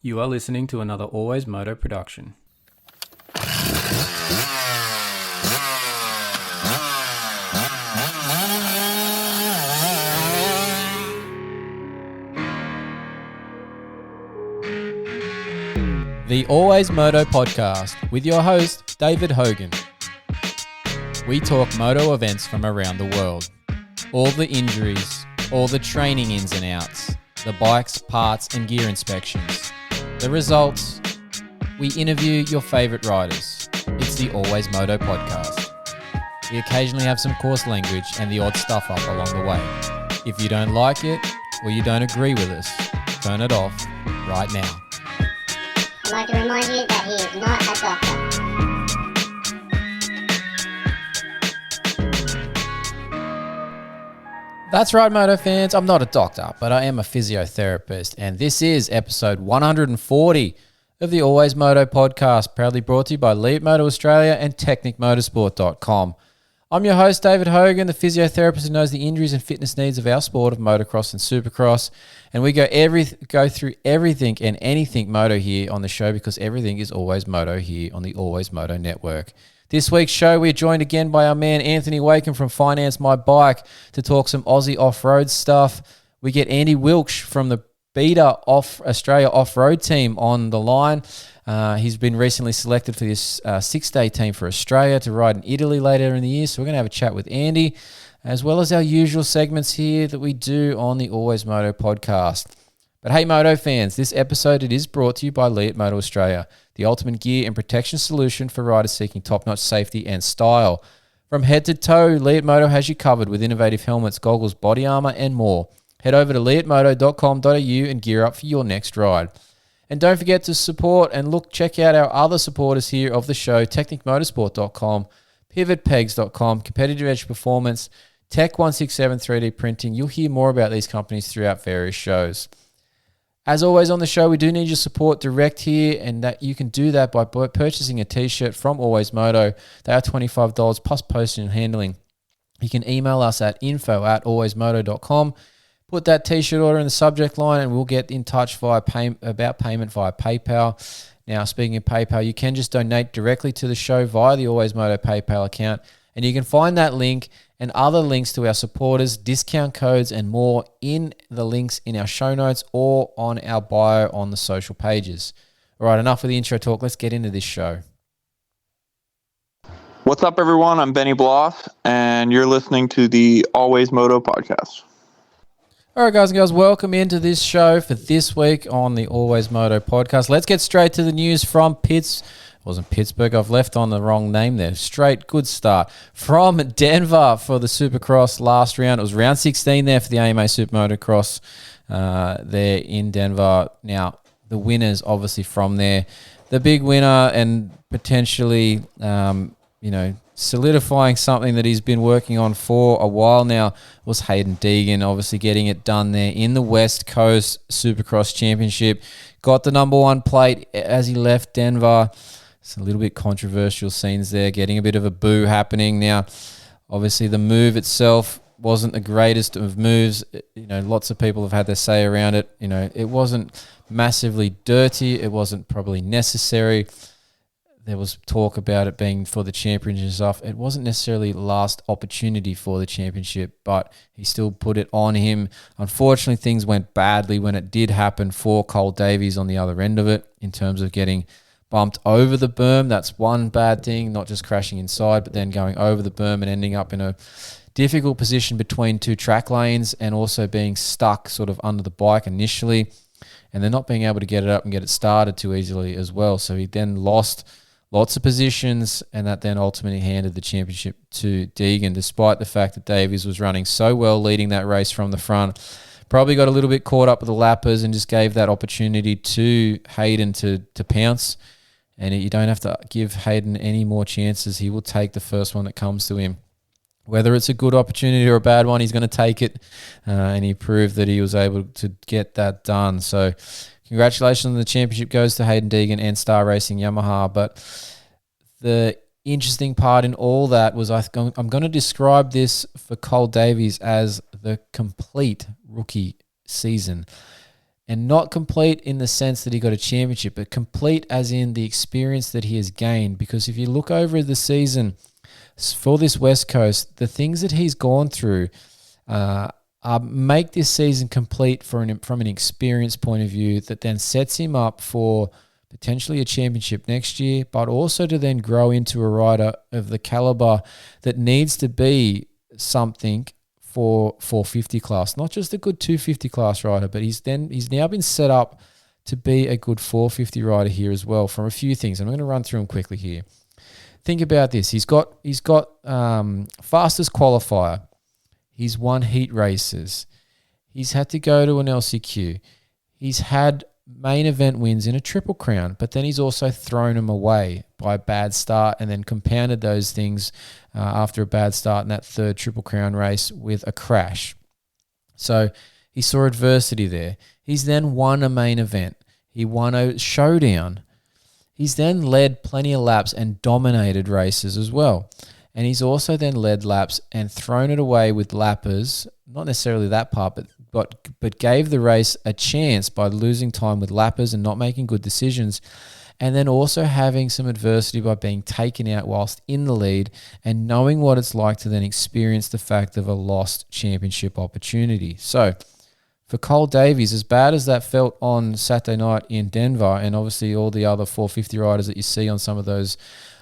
You are listening to another AlwaysMoto production. The AlwaysMoto podcast with your host, David Hogan. We talk moto events from around the world. All the injuries, all the training ins and outs, the bikes, parts and gear inspections. The results, we interview your favourite riders. It's the AlwaysMoto podcast. We occasionally have some coarse language and the odd stuff up along the way. If you don't like it or you don't agree with us, turn it off right now. I'd like to remind you that he is not a doctor. That's right, Moto fans. I'm not a doctor, but I am a physiotherapist, and this is episode 140 of the AlwaysMoto podcast, proudly brought to you by Moto Australia and TechnicMotorsport.com. I'm your host, David Hogan, the physiotherapist who knows the injuries and fitness needs of our sport of motocross and supercross, and we go through everything and anything moto here on the show because everything is always moto here on the AlwaysMoto network. This week's show, we're joined again by our man Anthony Wakeham from Finance My Bike to talk some Aussie off-road stuff. We get Andy Wilksch from the Beta Australia off-road team on the line. He's been recently selected for this six-day team for Australia to ride in Italy later in the year. So we're going to have a chat with Andy, as well as our usual segments here that we do on the AlwaysMoto podcast. But hey, Moto fans, this episode it is brought to you by Moto Australia, the ultimate gear and protection solution for riders seeking top-notch safety and style. From head to toe, Moto has you covered with innovative helmets, goggles, body armor, and more. Head over to leadmoto.com.au and gear up for your next ride. And don't forget to support and check out our other supporters here of the show, TechnicMotorsport.com, PivotPegs.com, Competitive Edge Performance, Tech167 3D Printing. You'll hear more about these companies throughout various shows. As always on the show, we do need your support direct here, and that you can do that by purchasing a t-shirt from AlwaysMoto. They are $25 plus postage and handling. You can email us at info@alwaysmoto.com. Put that t-shirt order in the subject line and we'll get in touch about payment via PayPal. Now, speaking of PayPal, you can just donate directly to the show via the AlwaysMoto PayPal account, and you can find that link and other links to our supporters, discount codes, and more in the links in our show notes or on our bio on the social pages. All right, enough of the intro talk. Let's get into this show. What's up, everyone? I'm Benny Bloss, and you're listening to the AlwaysMoto podcast. All right, guys and girls, welcome into this show for this week on the AlwaysMoto podcast. Let's get straight to the news from Pittsburgh. I've left on the wrong name there. Good start. From Denver for the Supercross last round. It was round 16 there for the AMA Supermotocross there in Denver. Now, the winners obviously from there. The big winner and potentially, solidifying something that he's been working on for a while now was Hayden Deegan, obviously getting it done there in the West Coast Supercross Championship. Got the number one plate as he left Denver. It's a little bit controversial scenes there, getting a bit of a boo happening. Now, obviously the move itself wasn't the greatest of moves. Lots of people have had their say around it. It wasn't massively dirty. It wasn't probably necessary. There was talk about it being for the championship and stuff. It wasn't necessarily last opportunity for the championship, but he still put it on him. Unfortunately, things went badly when it did happen for Cole Davies on the other end of it in terms of getting bumped over the berm. That's one bad thing, not just crashing inside, but then going over the berm and ending up in a difficult position between two track lanes and also being stuck sort of under the bike initially and then not being able to get it up and get it started too easily as well. So he then lost lots of positions, and that then ultimately handed the championship to Deegan, despite the fact that Davies was running so well leading that race from the front. Probably got a little bit caught up with the lappers and just gave that opportunity to Hayden to pounce. And you don't have to give Hayden any more chances. He will take the first one that comes to him. Whether it's a good opportunity or a bad one, he's going to take it. And he proved that he was able to get that done. So congratulations on the championship goes to Hayden Deegan and Star Racing Yamaha. But the interesting part in all that was I'm going to describe this for Cole Davies as the complete rookie season. And not complete in the sense that he got a championship, but complete as in the experience that he has gained. Because if you look over the season for this West Coast, the things that he's gone through make this season complete from an experience point of view that then sets him up for potentially a championship next year, but also to then grow into a rider of the caliber that needs to be something for 450 class, not just a good 250 class rider, but he's now been set up to be a good 450 rider here as well from a few things. I'm going to run through them quickly here. Think about this. He's got fastest qualifier. He's won heat races. He's had to go to an LCQ. He's had main event wins in a Triple Crown, but then he's also thrown them away by a bad start and then compounded those things after a bad start in that third Triple Crown race with a crash. So he saw adversity there. He's then won a main event. He won a showdown. He's then led plenty of laps and dominated races as well. And he's also then led laps and thrown it away with lappers, not necessarily that part, but gave the race a chance by losing time with lappers and not making good decisions. And then also having some adversity by being taken out whilst in the lead and knowing what it's like to then experience the fact of a lost championship opportunity. So for Cole Davies, as bad as that felt on Saturday night in Denver, and obviously all the other 450 riders that you see on some of those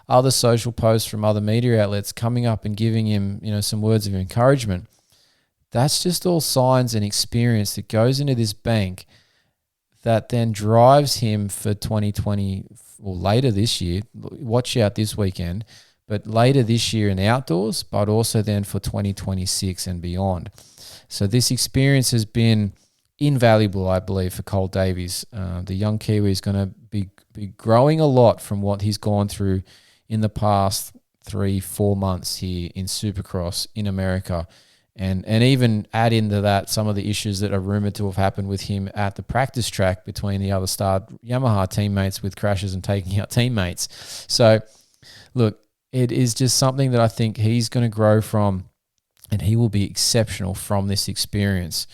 other social posts from other media outlets coming up and giving him, some words of encouragement, that's just all signs and experience that goes into this bank that then drives him for 2020 or later this year. Watch out this weekend, but later this year in outdoors, but also then for 2026 and beyond. So this experience has been invaluable, I believe, for Cole Davies. The young Kiwi is going to be growing a lot from what he's gone through in the past 3-4 months here in Supercross in America. And even add into that some of the issues that are rumored to have happened with him at the practice track between the other star Yamaha teammates with crashes and taking out teammates. So, look, it is just something that I think he's going to grow from, and he will be exceptional from this experience.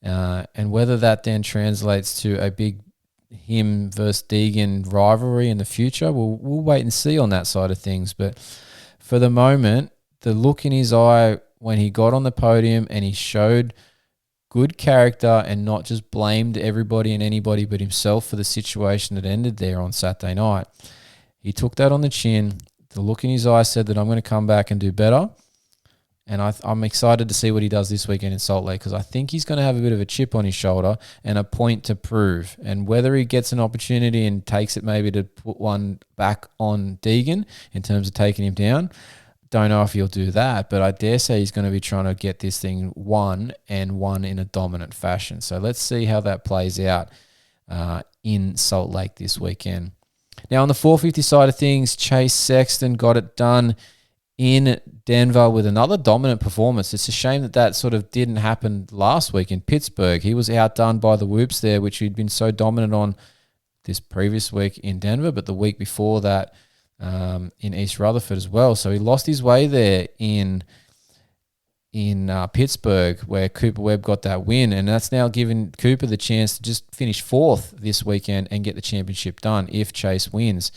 And whether that then translates to a big him versus Deegan rivalry in the future, we'll wait and see on that side of things. But for the moment, the look in his eye when he got on the podium and he showed good character and not just blamed everybody and anybody but himself for the situation that ended there on Saturday night. He took that on the chin. The look in his eye said that I'm going to come back and do better. And I'm excited to see what he does this weekend in Salt Lake, because I think he's going to have a bit of a chip on his shoulder and a point to prove. And whether he gets an opportunity and takes it maybe to put one back on Deegan in terms of taking him down, don't know if he'll do that, but I dare say he's going to be trying to get this thing won and won in a dominant fashion. So let's see how that plays out in Salt Lake this weekend. Now on the 450 side of things, Chase Sexton got it done in Denver with another dominant performance. It's a shame that sort of didn't happen last week in Pittsburgh. He was outdone by the Whoops there, which he'd been so dominant on this previous week in Denver, but the week before that in East Rutherford as well. So he lost his way there in Pittsburgh, where Cooper Webb got that win, and that's now given Cooper the chance to just finish fourth this weekend and get the championship done if Chase wins.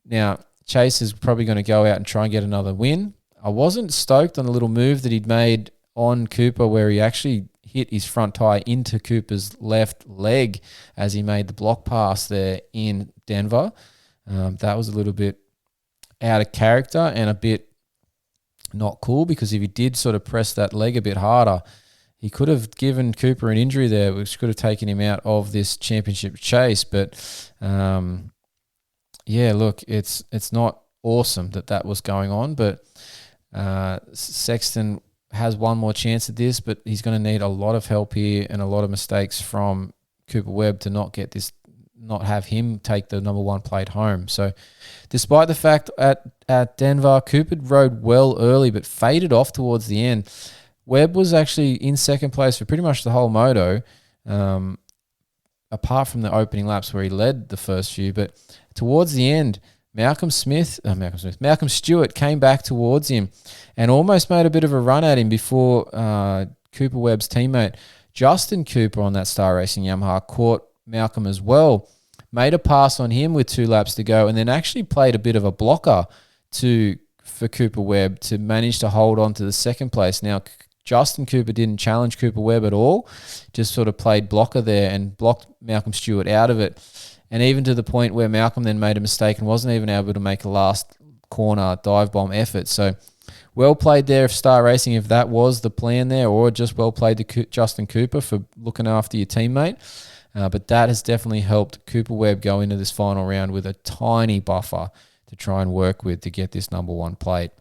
Now, Chase is probably going to go out and try and get another win. I wasn't stoked on the little move that he'd made on Cooper where he actually hit his front tire into Cooper's left leg as he made the block pass there in Denver. That was a little bit out of character and a bit not cool, because if he did sort of press that leg a bit harder, he could have given Cooper an injury there, which could have taken him out of this championship chase. But yeah, look, it's not awesome that was going on, but Sexton has one more chance at this, but he's going to need a lot of help here and a lot of mistakes from Cooper Webb to not have him take the number one plate home. So despite the fact at Denver, Cooper rode well early but faded off towards the end. Webb was actually in second place for pretty much the whole moto, apart from the opening laps where he led the first few. But towards the end, Malcolm Stewart came back towards him and almost made a bit of a run at him before Cooper Webb's teammate Justin Cooper on that Star Racing Yamaha caught Malcolm as well, made a pass on him with 2 laps to go, and then actually played a bit of a blocker for Cooper Webb to manage to hold on to the second place. Now, Justin Cooper didn't challenge Cooper Webb at all, just sort of played blocker there and blocked Malcolm Stewart out of it. And even to the point where Malcolm then made a mistake and wasn't even able to make a last corner dive bomb effort. So well played there of Star Racing if that was the plan there, or just well played to Justin Cooper for looking after your teammate. But that has definitely helped Cooper Webb go into this final round with a tiny buffer to try and work with to get this number 1 plate.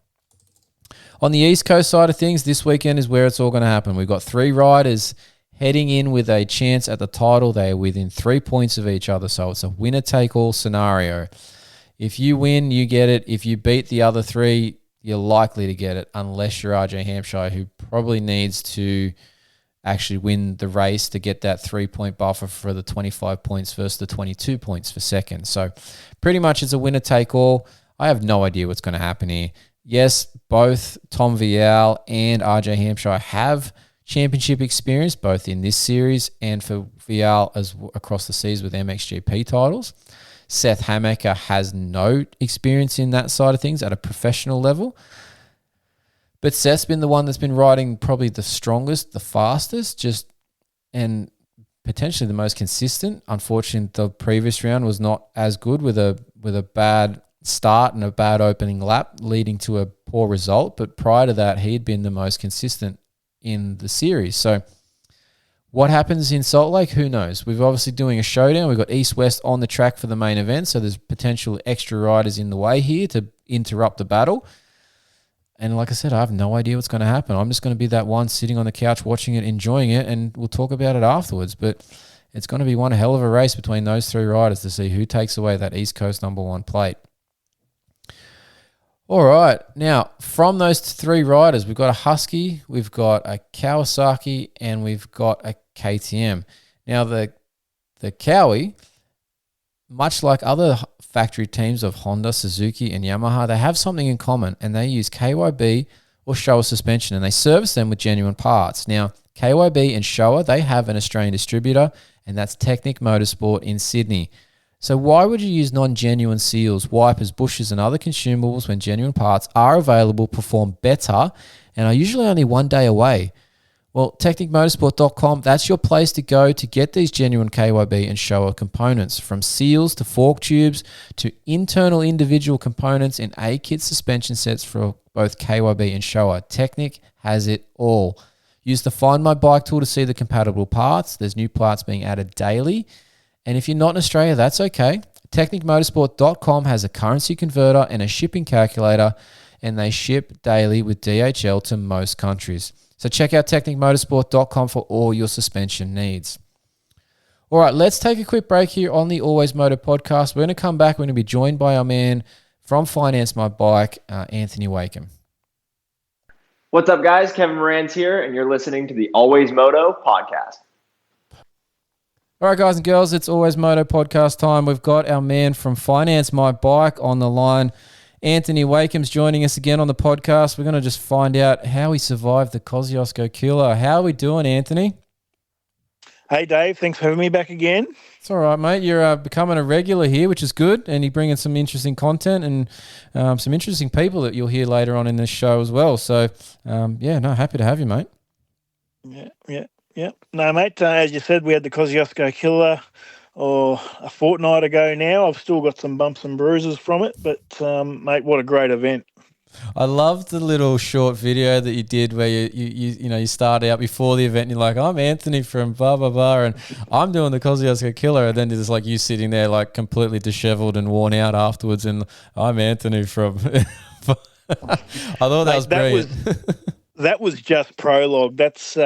On the East Coast side of things, this weekend is where it's all going to happen. We've got 3 riders heading in with a chance at the title. They are within 3 points of each other, so it's a winner-take-all scenario. If you win, you get it. If you beat the other 3, you're likely to get it, unless you're RJ Hampshire, who probably needs to actually win the race to get that 3-point buffer for the 25 points versus the 22 points for second. So pretty much it's a winner-take-all. I have no idea what's going to happen here. Yes, both Tom Vial and RJ Hampshire have championship experience, both in this series and for Vial as across the seas with MXGP titles. Seth Hamaker has no experience in that side of things at a professional level. But Seth's been the one that's been riding probably the strongest, the fastest, and potentially the most consistent. Unfortunately, the previous round was not as good with a bad start and a bad opening lap, leading to a poor result. But prior to that, he had been the most consistent in the series. So what happens in Salt Lake? Who knows? We're obviously doing a showdown. We've got East-West on the track for the main event, so there's potential extra riders in the way here to interrupt the battle. And like I said, I have no idea what's going to happen. I'm just going to be that one sitting on the couch watching it, enjoying it, and we'll talk about it afterwards. But it's going to be one hell of a race between those 3 riders to see who takes away that East Coast number 1 plate. All right. Now, from those 3 riders, we've got a Husky, we've got a Kawasaki, and we've got a KTM. Now, the Cowie, much like other factory teams of Honda, Suzuki, and Yamaha, they have something in common, and they use KYB or Showa suspension, and they service them with genuine parts. Now, KYB and Showa, they have an Australian distributor, and that's Technic Motorsport in Sydney. So why would you use non-genuine seals, wipers, bushes, and other consumables when genuine parts are available, perform better, and are usually only 1 day away? Well, TechnicMotorsport.com, that's your place to go to get these genuine KYB and Showa components, from seals to fork tubes to internal individual components in A-kit suspension sets for both KYB and Showa. Technic has it all. Use the Find My Bike tool to see the compatible parts. There's new parts being added daily. And if you're not in Australia, that's okay. TechnicMotorsport.com has a currency converter and a shipping calculator, and they ship daily with DHL to most countries. So check out TechnicMotorsport.com for all your suspension needs. All right, let's take a quick break here on the Always Moto podcast. We're going to come back. We're going to be joined by our man from Finance My Bike, Anthony Wakeham. What's up, guys? Kevin Moran's here, and you're listening to the Always Moto podcast. All right, guys and girls, it's Always Moto podcast time. We've got our man from Finance My Bike on the line. Anthony Wakeham's joining us again on the podcast. We're going to just find out how he survived the Kosciuszko killer. How are we doing, Anthony? Hey, Dave. Thanks for having me back again. It's all right, mate. You're becoming a regular here, which is good, and you're bringing some interesting content and some interesting people that you'll hear later on in this show as well. So, happy to have you, mate. Yeah. No, mate, as you said, we had the Kosciuszko killer a fortnight ago now. I've still got some bumps and bruises from it, but, mate, what a great event. I loved the little short video that you did where you start out before the event and you're like, I'm Anthony from blah, blah, blah, and I'm doing the Kosciuszko killer, and then there's like you sitting there like completely disheveled and worn out afterwards, and I'm Anthony from... I thought that was brilliant. That was just prologue. That's...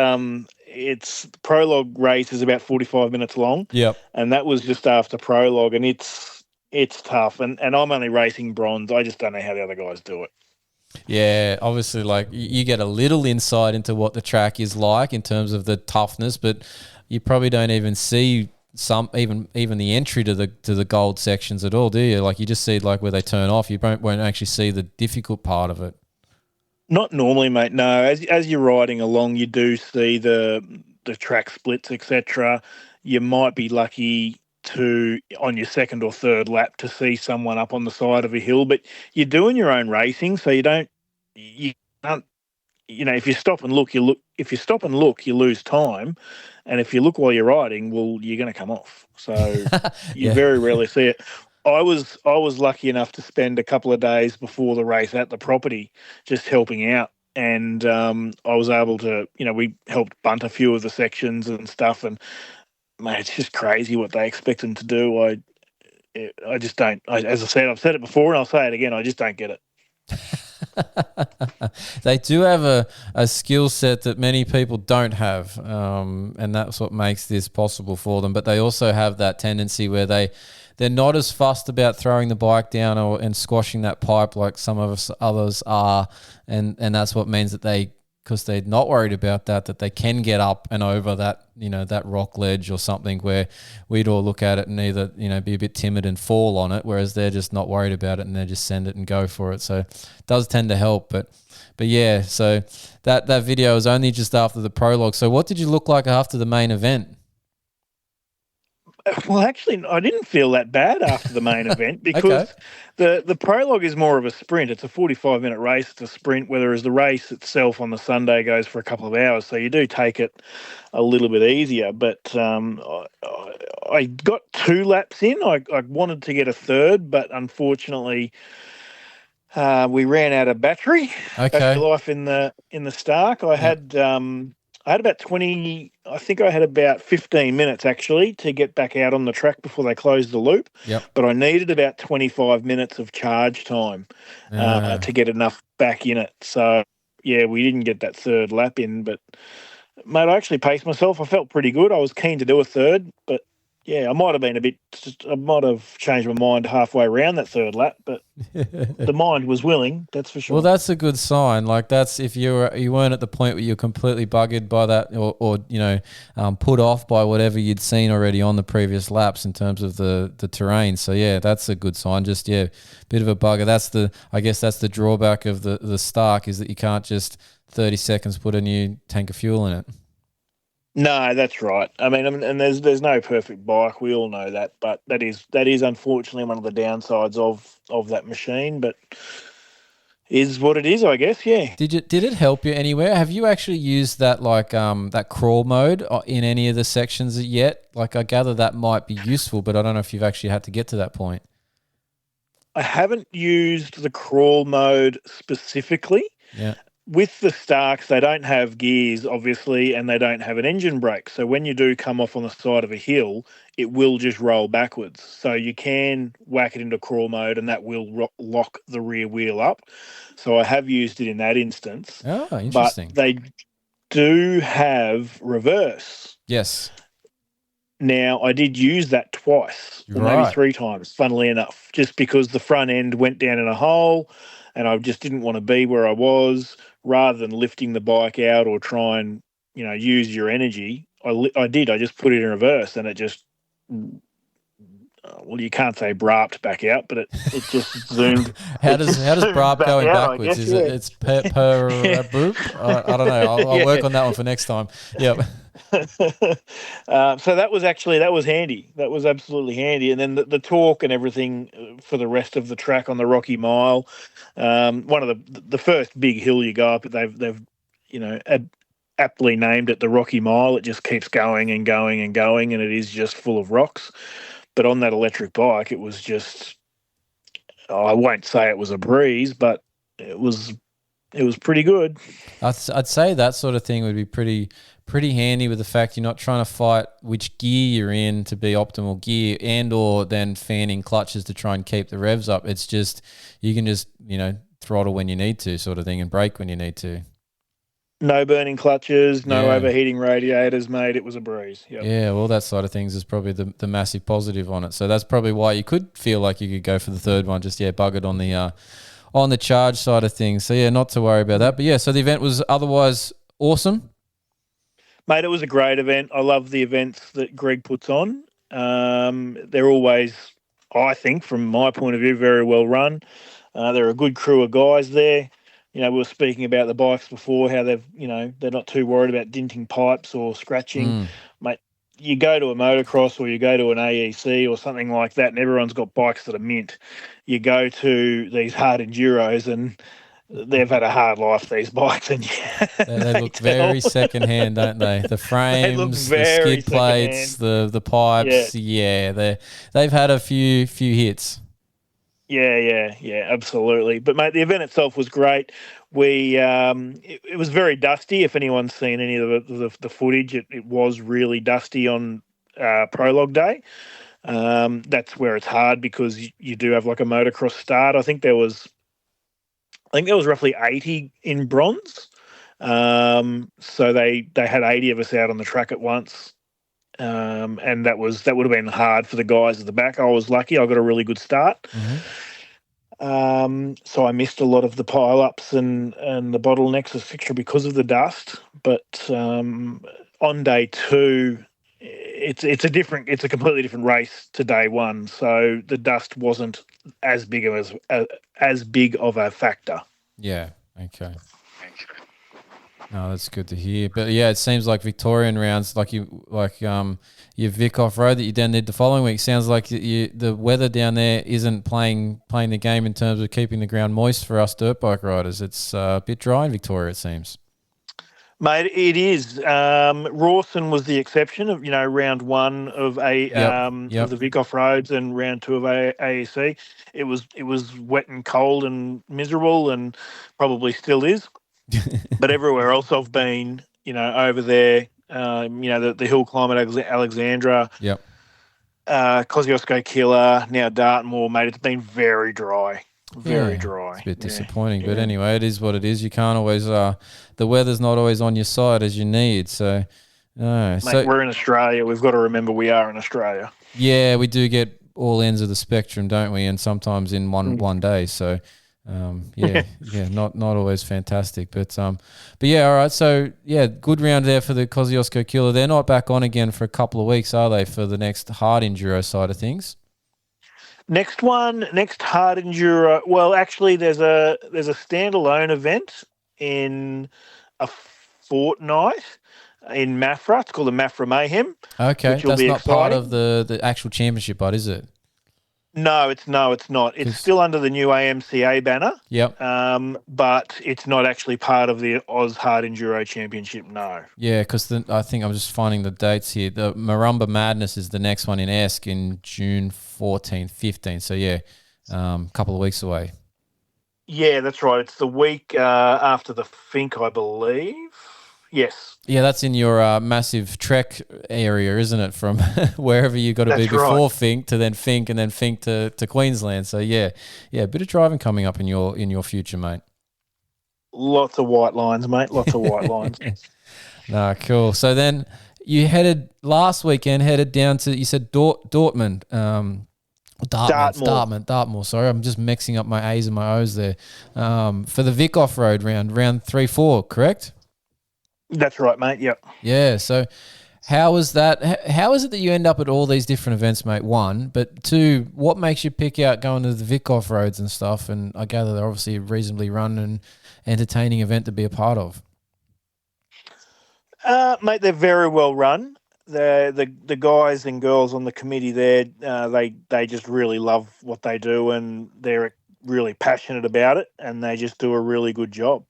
It's prologue race is about 45 minutes long. Yep. And that was just after prologue, and it's tough. And I'm only racing bronze. I just don't know how the other guys do it. Yeah, obviously, like you get a little insight into what the track is like in terms of the toughness, but you probably don't even see even the entry to the gold sections at all, do you? Like you just see like where they turn off. You won't actually see the difficult part of it. Not normally, mate. No, as you're riding along, you do see the the track splits, etc., you might be lucky to on your second or third lap to see someone up on the side of a hill, but you're doing your own racing, so you can't, if you stop and look, you lose time, and if you look while you're riding, well, you're going to come off. So you very rarely see it. I was lucky enough to spend a couple of days before the race at the property just helping out, and I was able to, we helped bunt a few of the sections and stuff, and mate, it's just crazy what they expect them to do. I just don't. As I said, I've said it before and I'll say it again. I just don't get it. They do have a skill set that many people don't have, and that's what makes this possible for them. But they also have that tendency where they're not as fussed about throwing the bike down and squashing that pipe like some of us others are, and that's what means that because they're not worried about that they can get up and over that, that rock ledge or something where we'd all look at it and either, be a bit timid and fall on it, whereas they're just not worried about it and they just send it and go for it. So it does tend to help. But yeah, so that video was only just after the prologue. So what did you look like after the main event? Well, actually, I didn't feel that bad after the main event because the prologue is more of a sprint. It's a 45-minute race. It's a sprint, whereas the race itself on the Sunday goes for a couple of hours. So you do take it a little bit easier. But I got 2 laps in. I wanted to get a third, but unfortunately we ran out of battery life in the Stark. I had about 20, I think I had about 15 minutes actually to get back out on the track before they closed the loop. Yep. But I needed about 25 minutes of charge time to get enough back in it. So, yeah, we didn't get that third lap in. But, mate, I actually paced myself. I felt pretty good. I was keen to do a third. But, yeah, I might have changed my mind halfway around that third lap, but the mind was willing, that's for sure. Well, that's a good sign. Like that's if you weren't at the point where you're completely buggered by that or put off by whatever you'd seen already on the previous laps in terms of the terrain. So yeah, that's a good sign. Just bit of a bugger. I guess that's the drawback of the Stark is that you can't just 30 seconds put a new tank of fuel in it. No, that's right. I mean, and there's no perfect bike. We all know that, but that is unfortunately one of the downsides of that machine. But is what it is, I guess. Yeah. Did it help you anywhere? Have you actually used that that crawl mode in any of the sections yet? Like I gather that might be useful, but I don't know if you've actually had to get to that point. I haven't used the crawl mode specifically. Yeah. With the Starks, they don't have gears, obviously, and they don't have an engine brake. So when you do come off on the side of a hill, it will just roll backwards. So you can whack it into crawl mode, and that will lock the rear wheel up. So I have used it in that instance. Oh, interesting. But they do have reverse. Yes. Now, I did use that twice, or maybe 3 times, funnily enough, just because the front end went down in a hole and I just didn't want to be where I was. Rather than lifting the bike out or try and, use your energy, I just put it in reverse and it just, you can't say brapped back out, but it just zoomed. How does brap going backwards? Is it it's per boop? I don't know. I'll work on that one for next time. Yep. So that was handy. That was absolutely handy. And then the torque and everything for the rest of the track on the Rocky Mile. One of the first big hill you go up, they've aptly named it the Rocky Mile. It just keeps going and going and going, and it is just full of rocks. But on that electric bike, it was just, I won't say it was a breeze, but it was pretty good. I'd say that sort of thing would be pretty handy with the fact you're not trying to fight which gear you're in to be optimal gear and or then fanning clutches to try and keep the revs up. It's just, you can just, throttle when you need to sort of thing and brake when you need to. No burning clutches, no overheating radiators, mate. It was a breeze. Yep. Yeah, well, that side of things is probably the massive positive on it. So that's probably why you could feel like you could go for the third one, just, buggered on the charge side of things. So, not to worry about that. But, so the event was otherwise awesome. Mate, it was a great event. I love the events that Greg puts on. They're always, I think, from my point of view, very well run. They're a good crew of guys there. we were speaking about the bikes before, how they're not too worried about dinting pipes or scratching. Mate, you go to a motocross or you go to an AEC or something like that, and everyone's got bikes that are mint. You go to these hard enduros and they've had a hard life, these bikes, and they look very secondhand, don't they? The frames, the skid plates, the pipes. They've had a few hits. Yeah, absolutely. But mate, the event itself was great. It was very dusty. If anyone's seen any of the footage, it was really dusty on prologue day. That's where it's hard because you do have like a motocross start. I think there was roughly 80 in bronze. So they had 80 of us out on the track at once. And that would have been hard for the guys at the back. I was lucky. I got a really good start. So I missed a lot of the pile-ups and the bottlenecks, etc. because of the dust. But on day 2, it's a completely different race to day 1. So the dust wasn't as big of a factor. Yeah. Okay. No, that's good to hear. But yeah, it seems like Victorian rounds, your Vic off road that you then did the following week, sounds like the weather down there isn't playing the game in terms of keeping the ground moist for us dirt bike riders. It's a bit dry in Victoria, it seems. Mate, it is. Rawson was the exception of round 1 of of the Vic off roads and round 2 of AEC. It was wet and cold and miserable, and probably still is. But everywhere else I've been, over there, the hill climb at Alexandra, Kosciuszko Killer, now Dartmoor, mate, it's been very dry. Very dry. It's a bit disappointing, but anyway, it is what it is. You can't always, the weather's not always on your side as you need. So, no. Mate, we're in Australia. We've got to remember we are in Australia. Yeah, we do get all ends of the spectrum, don't we? And sometimes in one day. So, not always fantastic, but yeah, all right. So yeah, good round there for the Kosciuszko Killer. They're not back on again for a couple of weeks, are they? For the next hard enduro side of things. Next hard enduro. Well, actually, there's a standalone event in a fortnight in Mafra. It's called the Mafra Mayhem. Okay, that's not part of the actual championship, but is it? No, it's not. It's still under the new AMCA banner. Yep. But it's not actually part of the Oz Hard Enduro Championship. No. Yeah, because I think I'm just finding the dates here. The Marumba Madness is the next one in Esk in June 14th, 15th. So yeah, a couple of weeks away. Yeah, that's right. It's the week after the Fink, I believe. Yes. Yeah, that's in your massive trek area, isn't it? From wherever you got to be before Fink to then Fink and then Fink to Queensland. So yeah, a bit of driving coming up in your future, mate. Lots of white lines, mate. Lots of white lines. Nah, cool. So then you headed down to, you said Dortmund. Dartmoor. Sorry, I'm just mixing up my A's and my O's there. For the Vic off-road round 3-4, correct? That's right, mate. Yep. Yeah. So how was that? How is it that you end up at all these different events, mate? 1, but 2, what makes you pick out going to the Vic off roads and stuff? And I gather they're obviously a reasonably run and entertaining event to be a part of. Mate, they're very well run. The guys and girls on the committee there, they just really love what they do, and they're really passionate about it, and they just do a really good job.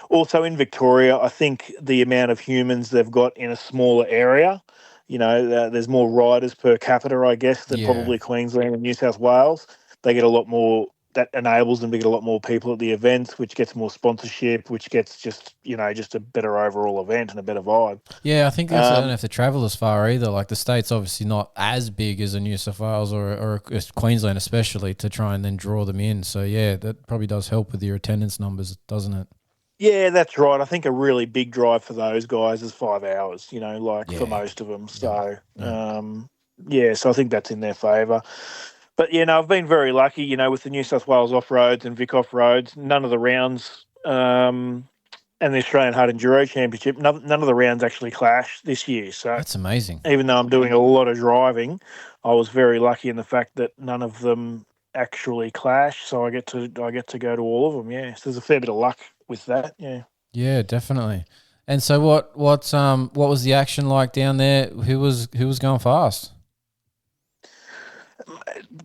Also in Victoria, I think the amount of humans they've got in a smaller area, there's more riders per capita, I guess, than probably Queensland and New South Wales. They get a lot more, that enables them to get a lot more people at the events, which gets more sponsorship, which gets just a better overall event and a better vibe. Yeah, I think they don't have to travel as far either. Like the state's obviously not as big as a New South Wales or Queensland especially to try and then draw them in. So yeah, that probably does help with your attendance numbers, doesn't it? Yeah, that's right. I think a really big drive for those guys is 5 hours, for most of them. So, so I think that's in their favour. But, I've been very lucky, with the New South Wales off-roads and Vic off-roads. None of the rounds and the Australian Hard Enduro Championship, none of the rounds actually clash this year. So that's amazing. Even though I'm doing a lot of driving, I was very lucky in the fact that none of them actually clash, so I get to go to all of them. Yeah, so there's a fair bit of luck with that. Yeah. Yeah, definitely. And so what was the action like down there? Who was going fast?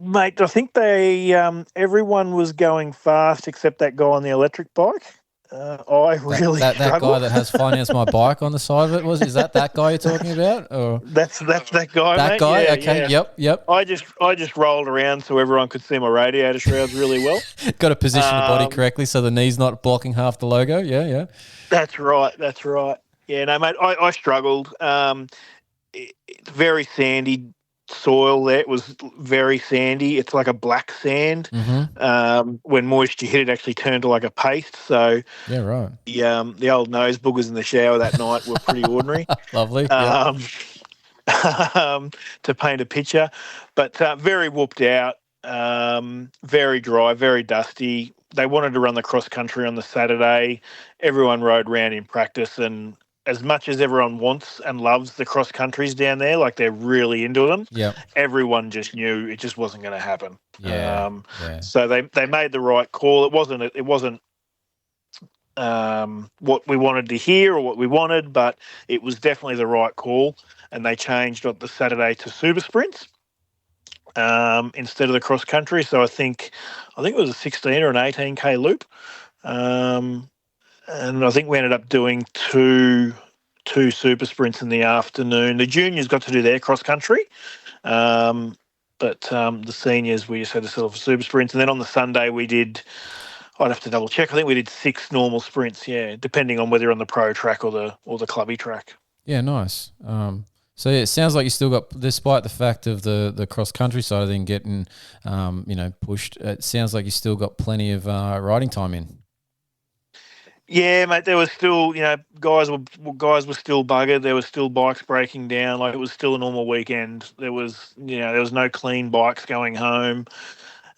Mate, I think they everyone was going fast except that guy on the electric bike. I really that struggled. guy that has financed my bike on the side of it is that guy you're talking about? Or That's that guy. that mate. guy? Yeah, Okay, yeah. yep. I just rolled around so everyone could see my radiator shrouds really well. Got to position the body correctly so the knee's not blocking half the logo. Yeah. That's right. Yeah, no, mate, I struggled. It's very sandy soil there. It was very sandy. It's like a black sand. Mm-hmm. When moisture hit, it actually turned to like a paste. So yeah, right. The old nose boogers in the shower that night were pretty ordinary. Lovely. To paint a picture, but very whooped out, very dry, very dusty. They wanted to run the cross country on the Saturday. Everyone rode round in practice, and as much as everyone wants and loves the cross countries down there, like they're really into them. Yeah. Everyone just knew it just wasn't going to happen. Yeah. So they made the right call. It wasn't what we wanted to hear or what we wanted, but it was definitely the right call. And they changed the Saturday to super sprints instead of the cross country. So I think it was a 16 or an 18K loop. And I think we ended up doing two super sprints in the afternoon. The juniors got to do their cross country, but the seniors, we just had to settle for super sprints. And then on the Sunday I'd have to double check. I think we did 6 normal sprints, yeah, depending on whether you're on the pro track or the clubby track. Yeah, nice. So it sounds like you still got, despite the fact of the cross country side of thing getting, pushed. It sounds like you still got plenty of riding time in. Yeah, mate. There was still, guys were still buggered. There was still bikes breaking down. Like it was still a normal weekend. There was no clean bikes going home.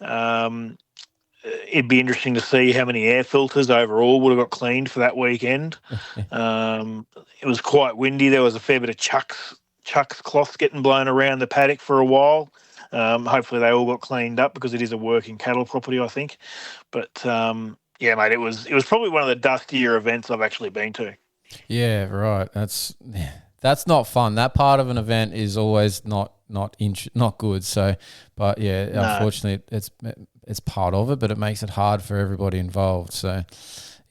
It'd be interesting to see how many air filters overall would have got cleaned for that weekend. It was quite windy. There was a fair bit of chucks cloths getting blown around the paddock for a while. Hopefully they all got cleaned up because it is a working cattle property, I think. But yeah, mate, it was probably one of the dustier events I've actually been to. Yeah, right. That's not fun. That part of an event is always not good. So, but yeah, no. Unfortunately, it's part of it, but it makes it hard for everybody involved. So,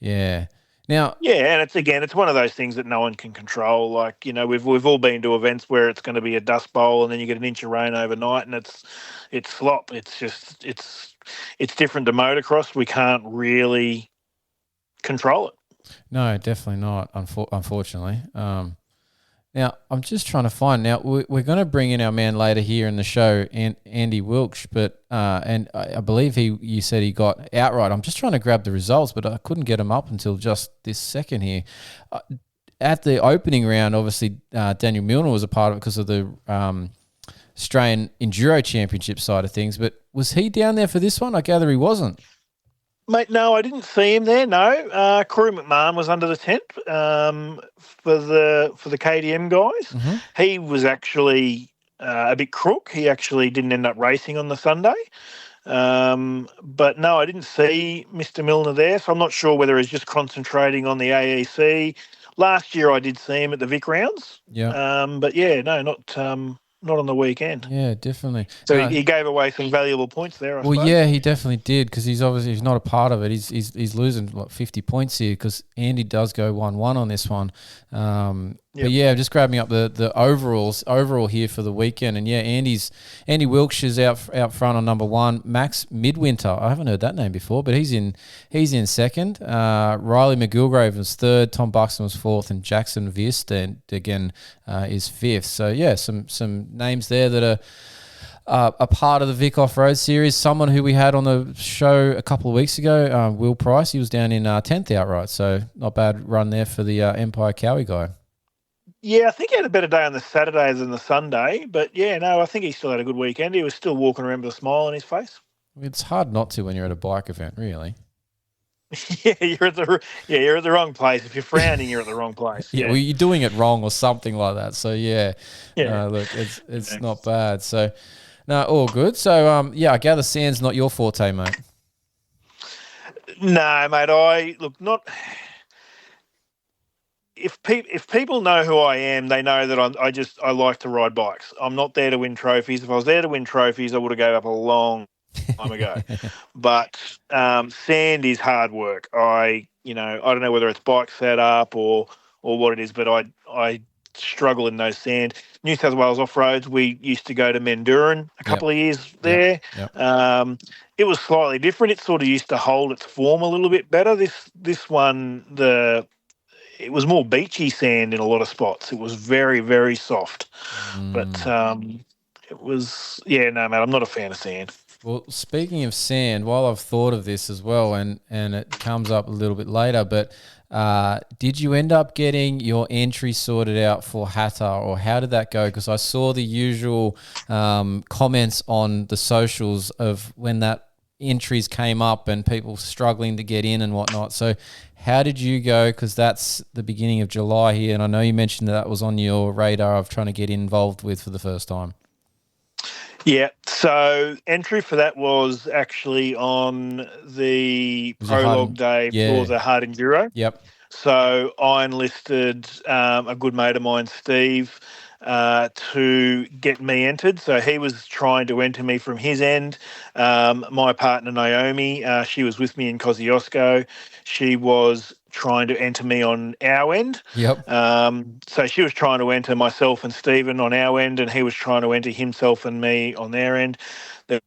yeah. Now, yeah, and it's one of those things that no one can control. Like, we've all been to events where it's going to be a dust bowl, and then you get an inch of rain overnight, and it's slop. It's just it's different to motocross. We can't really control it. No, definitely not. Unfortunately. Now, I'm just trying to find. Now, we're going to bring in our man later here in the show, Andy Wilksch, but and I believe you said he got outright. I'm just trying to grab the results, but I couldn't get them up until just this second here. At the opening round, obviously, Daniel Milner was a part of it because of the Australian Enduro Championship side of things, but was he down there for this one? I gather he wasn't. Mate, no, I didn't see him there. No, Corey McMahon was under the tent for the KTM guys. Mm-hmm. He was actually a bit crook. He actually didn't end up racing on the Sunday. But no, I didn't see Mr. Milner there, so I'm not sure whether he's just concentrating on the AEC. Last year I did see him at the Vic rounds. Yeah. But yeah, no, not on the weekend. Yeah, definitely. So he gave away some valuable points there, I suppose. Yeah, he definitely did because he's not a part of it. He's losing 50 points here because Andy does go 1-1 on this one. But yeah, I'm just grabbing up the overall here for the weekend, and yeah, Andy Wilksch is out front on number 1. Max Midwinter, I haven't heard that name before, but he's in second. Riley McGilgrave was third. Tom Buxton was fourth, and Jackson Vierstein again is fifth. So yeah, some names there that are a part of the Vic Off-Road Series. Someone who we had on the show a couple of weeks ago, Will Price, he was down in 10th outright, so not bad run there for the Empire Cowie guy. Yeah, I think he had a better day on the Saturday than the Sunday, but yeah, no, I think he still had a good weekend. He was still walking around with a smile on his face. It's hard not to when you're at a bike event, really. Yeah, you're at the wrong place. If you're frowning, you're at the wrong place. Yeah, well, you're doing it wrong or something like that. So yeah. Look, it's not bad. So No, all good. So, I gather sand's not your forte, mate. No, mate. Not. If people know who I am, they know that I like to ride bikes. I'm not there to win trophies. If I was there to win trophies, I would have gave up a long time ago. But sand is hard work. I don't know whether it's bike setup or what it is, but I struggle in those sand. New South Wales off-roads, we used to go to Menduran a couple of years there. Yep. It was slightly different. It sort of used to hold its form a little bit better. This one, it was more beachy sand in a lot of spots. It was very, very soft. But it was, no, mate, I'm not a fan of sand. Well, speaking of sand, while I've thought of this as well, and it comes up a little bit later, but did you end up getting your entry sorted out for Hattah, or how did that go? Because I saw the usual comments on the socials of when that entries came up and people struggling to get in and whatnot. So how did you go? Because that's the beginning of July here, and I know you mentioned that was on your radar of trying to get involved with for the first time. Yeah, so entry for that was actually on the prologue day for the hard enduro. Yep. So I enlisted a good mate of mine, Steve, to get me entered. So he was trying to enter me from his end. My partner, Naomi, she was with me in Kosciuszko. She was trying to enter me on our end. Yep. So she was trying to enter myself and Stephen on our end, and he was trying to enter himself and me on their end. There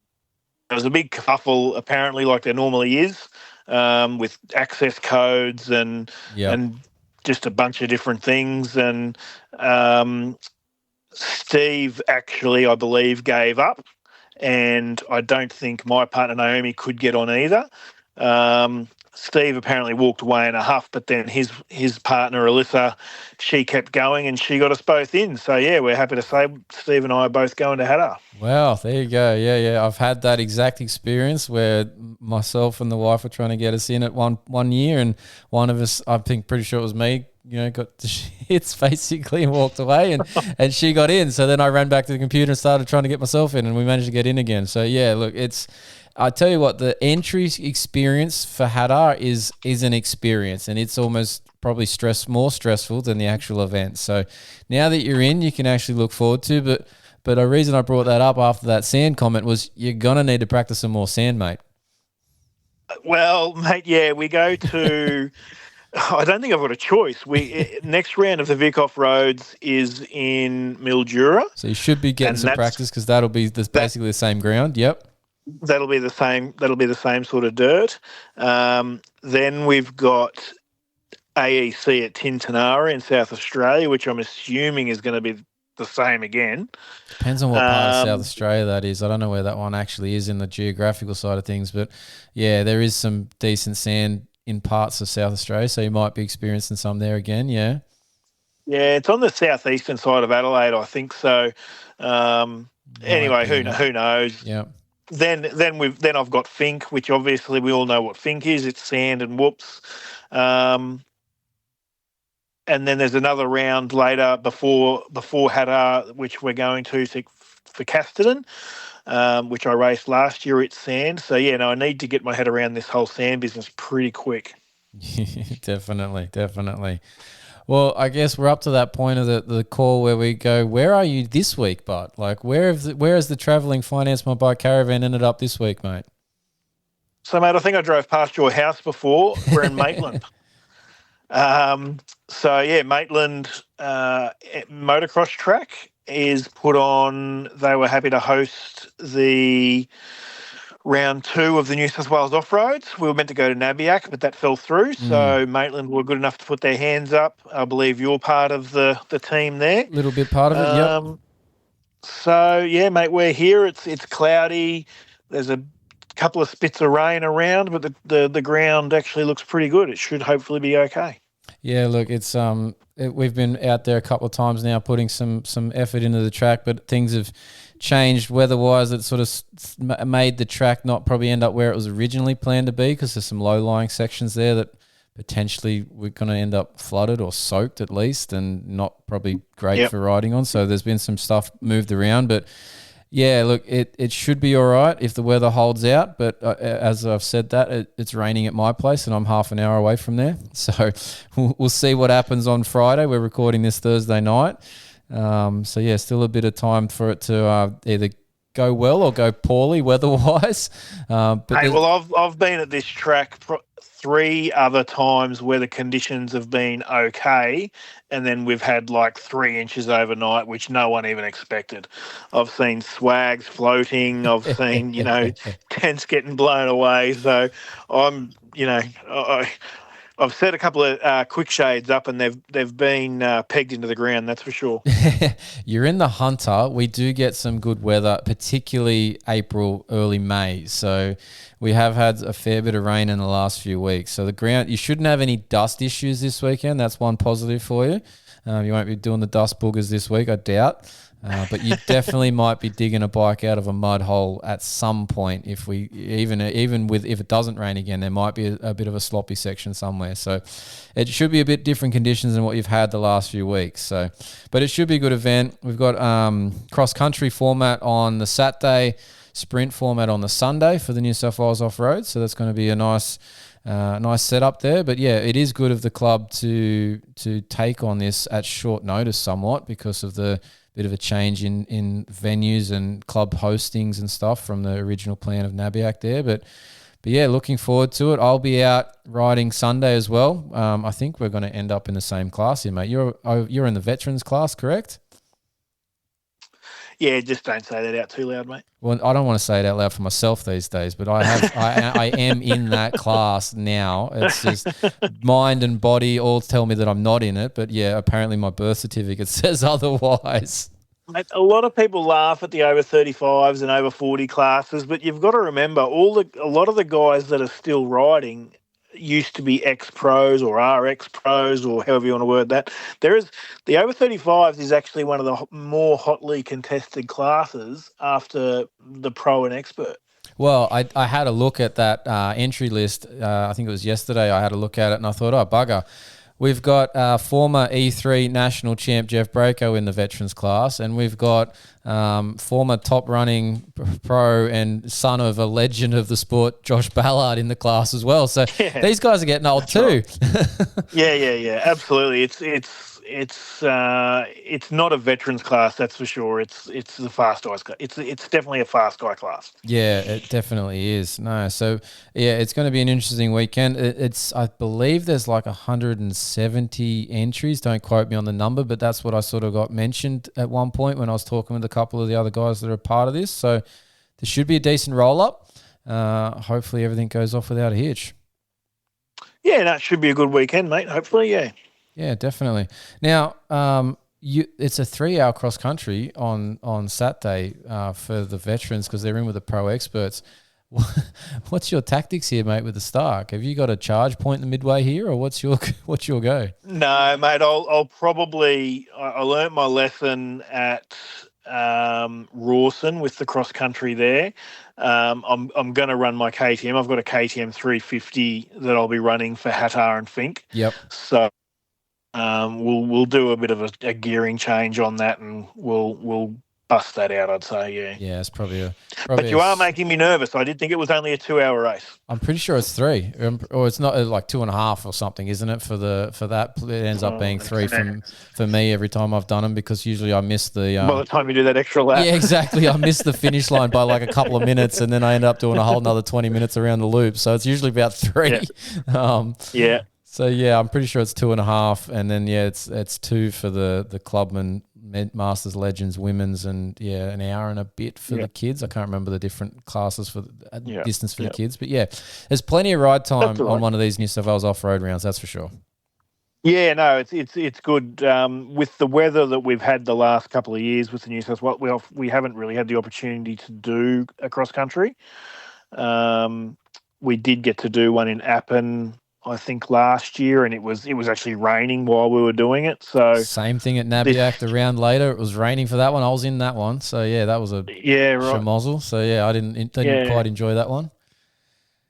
was a big kerfuffle, apparently, like there normally is, with access codes and just a bunch of different things. And Steve actually, I believe, gave up, and I don't think my partner Naomi could get on either. Steve apparently walked away in a huff, but then his partner Alyssa, she kept going and she got us both in. So yeah, we're happy to say Steve and I are both going to Hattah. Wow, there you go. Yeah. I've had that exact experience where myself and the wife were trying to get us in at one year, and one of us, I think pretty sure it was me, got the shits basically and walked away, and she got in. So then I ran back to the computer and started trying to get myself in, and we managed to get in again. So yeah, look, I tell you what, the entry experience for Hattah is an experience, and it's almost probably more stressful than the actual event. So now that you're in, you can actually look forward to. But the reason I brought that up after that sand comment was you're gonna need to practice some more sand, mate. Well, mate, yeah, we go to. I don't think I've got a choice. Next round of the Vic Off Roads is in Mildura, so you should be getting some practice because that'll be basically the same ground. Yep. That'll be the same sort of dirt. Then we've got AEC at Tintinara in South Australia, which I'm assuming is going to be the same again. Depends on what part of South Australia that is. I don't know where that one actually is in the geographical side of things, but yeah, there is some decent sand in parts of South Australia, so you might be experiencing some there again. Yeah. Yeah, it's on the southeastern side of Adelaide, I think so. Anyway, who knows? Yeah. Then I've got Fink, which obviously we all know what Fink is. It's sand and whoops. And then there's another round later before Hattah, which we're going to for Casterton, which I raced last year. It's sand. So yeah, no, I need to get my head around this whole sand business pretty quick. Definitely. Well, I guess we're up to that point of the call where we go, where are you this week, Bart? Like, where has the travelling finance my bike caravan ended up this week, mate? So, mate, I think I drove past your house before. We're in Maitland. Maitland motocross track is put on. They were happy to host the round 2 of the New South Wales off-roads. We were meant to go to Nabiac, but that fell through. So Maitland were good enough to put their hands up. I believe you're part of the team there. Little bit part of it, yep. So, yeah, mate, we're here. It's cloudy. There's a couple of spits of rain around, but the ground actually looks pretty good. It should hopefully be okay. Yeah, look, it's we've been out there a couple of times now putting some effort into the track, but things have changed weather-wise. It sort of made the track not probably end up where it was originally planned to be because there's some low-lying sections there that potentially we're going to end up flooded or soaked at least and not probably great for riding on. So there's been some stuff moved around, but Yeah, look, it should be all right if the weather holds out. But as I've said that, it's raining at my place and I'm half an hour away from there. So we'll see what happens on Friday. We're recording this Thursday night. So, yeah, still a bit of time for it to either go well or go poorly weather-wise. Hey, well, I've been at this track 3 other times where the conditions have been okay, and then we've had like 3 inches overnight, which no one even expected. I've seen swags floating. I've seen, tents getting blown away. So I'm, I've set a couple of quick shades up, and they've been pegged into the ground. That's for sure. You're in the Hunter. We do get some good weather, particularly April, early May. So we have had a fair bit of rain in the last few weeks. So the ground, you shouldn't have any dust issues this weekend. That's one positive for you. You won't be doing the dust boogers this week, I doubt. But you definitely might be digging a bike out of a mud hole at some point. If we if it doesn't rain again, there might be a bit of a sloppy section somewhere. So it should be a bit different conditions than what you've had the last few weeks. So, but it should be a good event. We've got cross country format on the Saturday, sprint format on the Sunday for the New South Wales off road. So that's going to be a nice setup there. But yeah, it is good of the club to take on this at short notice somewhat because of the bit of a change in venues and club hostings and stuff from the original plan of Nabiac there. But yeah, looking forward to it. I'll be out riding Sunday as well. I think we're going to end up in the same class here, mate. You're in the veterans class, correct? Yeah, just don't say that out too loud, mate. Well, I don't want to say it out loud for myself these days, but I am in that class now. It's just mind and body all tell me that I'm not in it, but yeah, apparently my birth certificate says otherwise. Mate, a lot of people laugh at the over 35s and over 40 classes, but you've got to remember a lot of the guys that are still riding used to be ex-pros or are ex-pros or however you want to word that. The over 35s is actually one of the more hotly contested classes after the pro and expert. Well, I had a look at that entry list. I think it was yesterday. I had a look at it and I thought, oh, bugger. We've got former E3 national champ Jeff Braco in the veterans class, and we've got former top running pro and son of a legend of the sport, Josh Ballard, in the class as well. So these guys are getting old too. Right. Yeah, absolutely. It's not a veterans class, that's for sure. It's the fast guys class. It's definitely a fast guy class. Yeah, it definitely is. No, so yeah, it's going to be an interesting weekend. I believe there's like 170 entries. Don't quote me on the number, but that's what I sort of got mentioned at one point when I was talking with a couple of the other guys that are a part of this. So there should be a decent roll up. Hopefully everything goes off without a hitch. Yeah, that should be a good weekend, mate. Hopefully, yeah. Yeah, definitely. Now, it's a 3-hour cross country on Saturday for the veterans because they're in with the pro experts. What's your tactics here, mate, with the start? Have you got a charge point in the midway here, or what's your go? No, mate. I'll probably. I learnt my lesson at Rawson with the cross country there. I'm going to run my KTM. I've got a KTM 350 that I'll be running for Hattar and Fink. Yep. So. We'll do a bit of a gearing change on that, and we'll bust that out. I'd say, yeah. Yeah, it's probably but you are making me nervous. I did think it was only a 2-hour race. I'm pretty sure it's 3, or it's not like 2.5 or something, isn't it? For that, it ends up being 3 for me every time I've done them because usually I miss the. By the time you do that extra lap. Yeah, exactly. I miss the finish line by like a couple of minutes, and then I end up doing a whole another 20 minutes around the loop. So it's usually about 3. Yeah. Yeah. So yeah, I'm pretty sure it's 2.5, and then it's 2 for the Clubman Masters Legends Women's, and yeah, an hour and a bit for the kids. I can't remember the different classes for the distance for the kids, but yeah, there's plenty of ride time on one of these New South Wales off-road rounds. That's for sure. Yeah, no, it's good. With the weather that we've had the last couple of years with the New South Wales, we haven't really had the opportunity to do a cross country. We did get to do one in Appin, I think, last year, and it was actually raining while we were doing it. So same thing at Nabiac. The round later, it was raining for that one. I was in that one, so yeah, that was a schmozzle. So yeah, I didn't quite enjoy that one.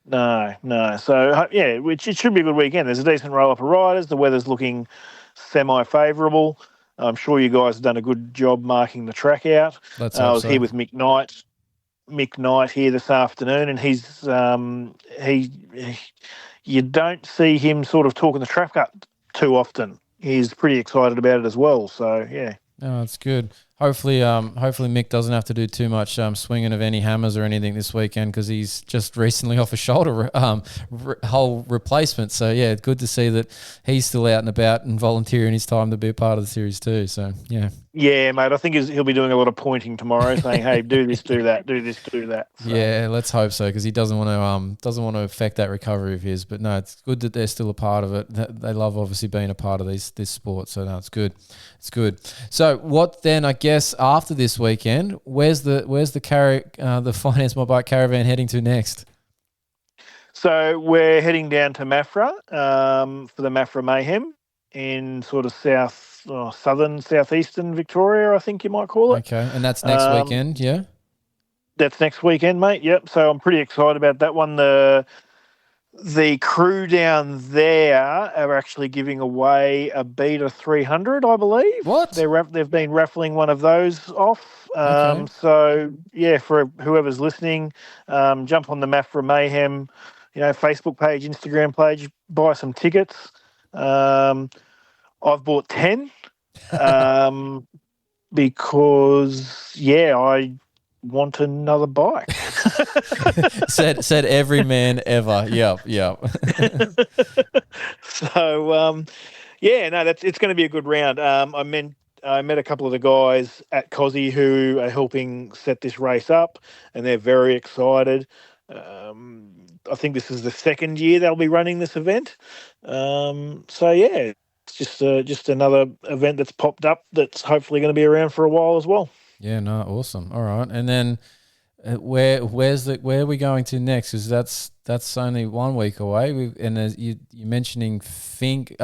No. So it should be a good weekend. There's a decent roll up of riders. The weather's looking semi-favourable. I'm sure you guys have done a good job marking the track out. Let's I hope was so. here with Mick Knight here this afternoon, and you don't see him sort of talking the track up too often. He's pretty excited about it as well. So yeah. Oh, that's good. Hopefully Mick doesn't have to do too much swinging of any hammers or anything this weekend, because he's just recently off a shoulder whole replacement. So yeah, good to see that he's still out and about and volunteering his time to be a part of the series too. So yeah. Yeah, mate. I think he'll be doing a lot of pointing tomorrow, saying, "Hey, do this, do that, do this, do that." So. Yeah, let's hope so, because he doesn't want to affect that recovery of his. But no, it's good that they're still a part of it. They love obviously being a part of this sport. So no, it's good. It's good. So what then? I guess after this weekend, where's the Finance My Bike caravan heading to next? So we're heading down to Mafra for the Mafra Mayhem in sort of southeastern Victoria, I think you might call it. Okay, and that's next weekend, yeah? That's next weekend, mate. Yep. So I'm pretty excited about that one. The crew down there are actually giving away a Beta 300, I believe. What? They've been raffling one of those off. Okay. So yeah, for whoever's listening, jump on the Mafra Mayhem, Facebook page, Instagram page, buy some tickets. I've bought 10 because I want another bike. said every man ever. Yep. So it's going to be a good round. I met a couple of the guys at Cozzy who are helping set this race up, and they're very excited. I think this is the second year they'll be running this event. It's just another event that's popped up that's hopefully going to be around for a while as well. Yeah, no, awesome. All right, and then where are we going to next? Because that's only 1 week away. You're mentioning Fink,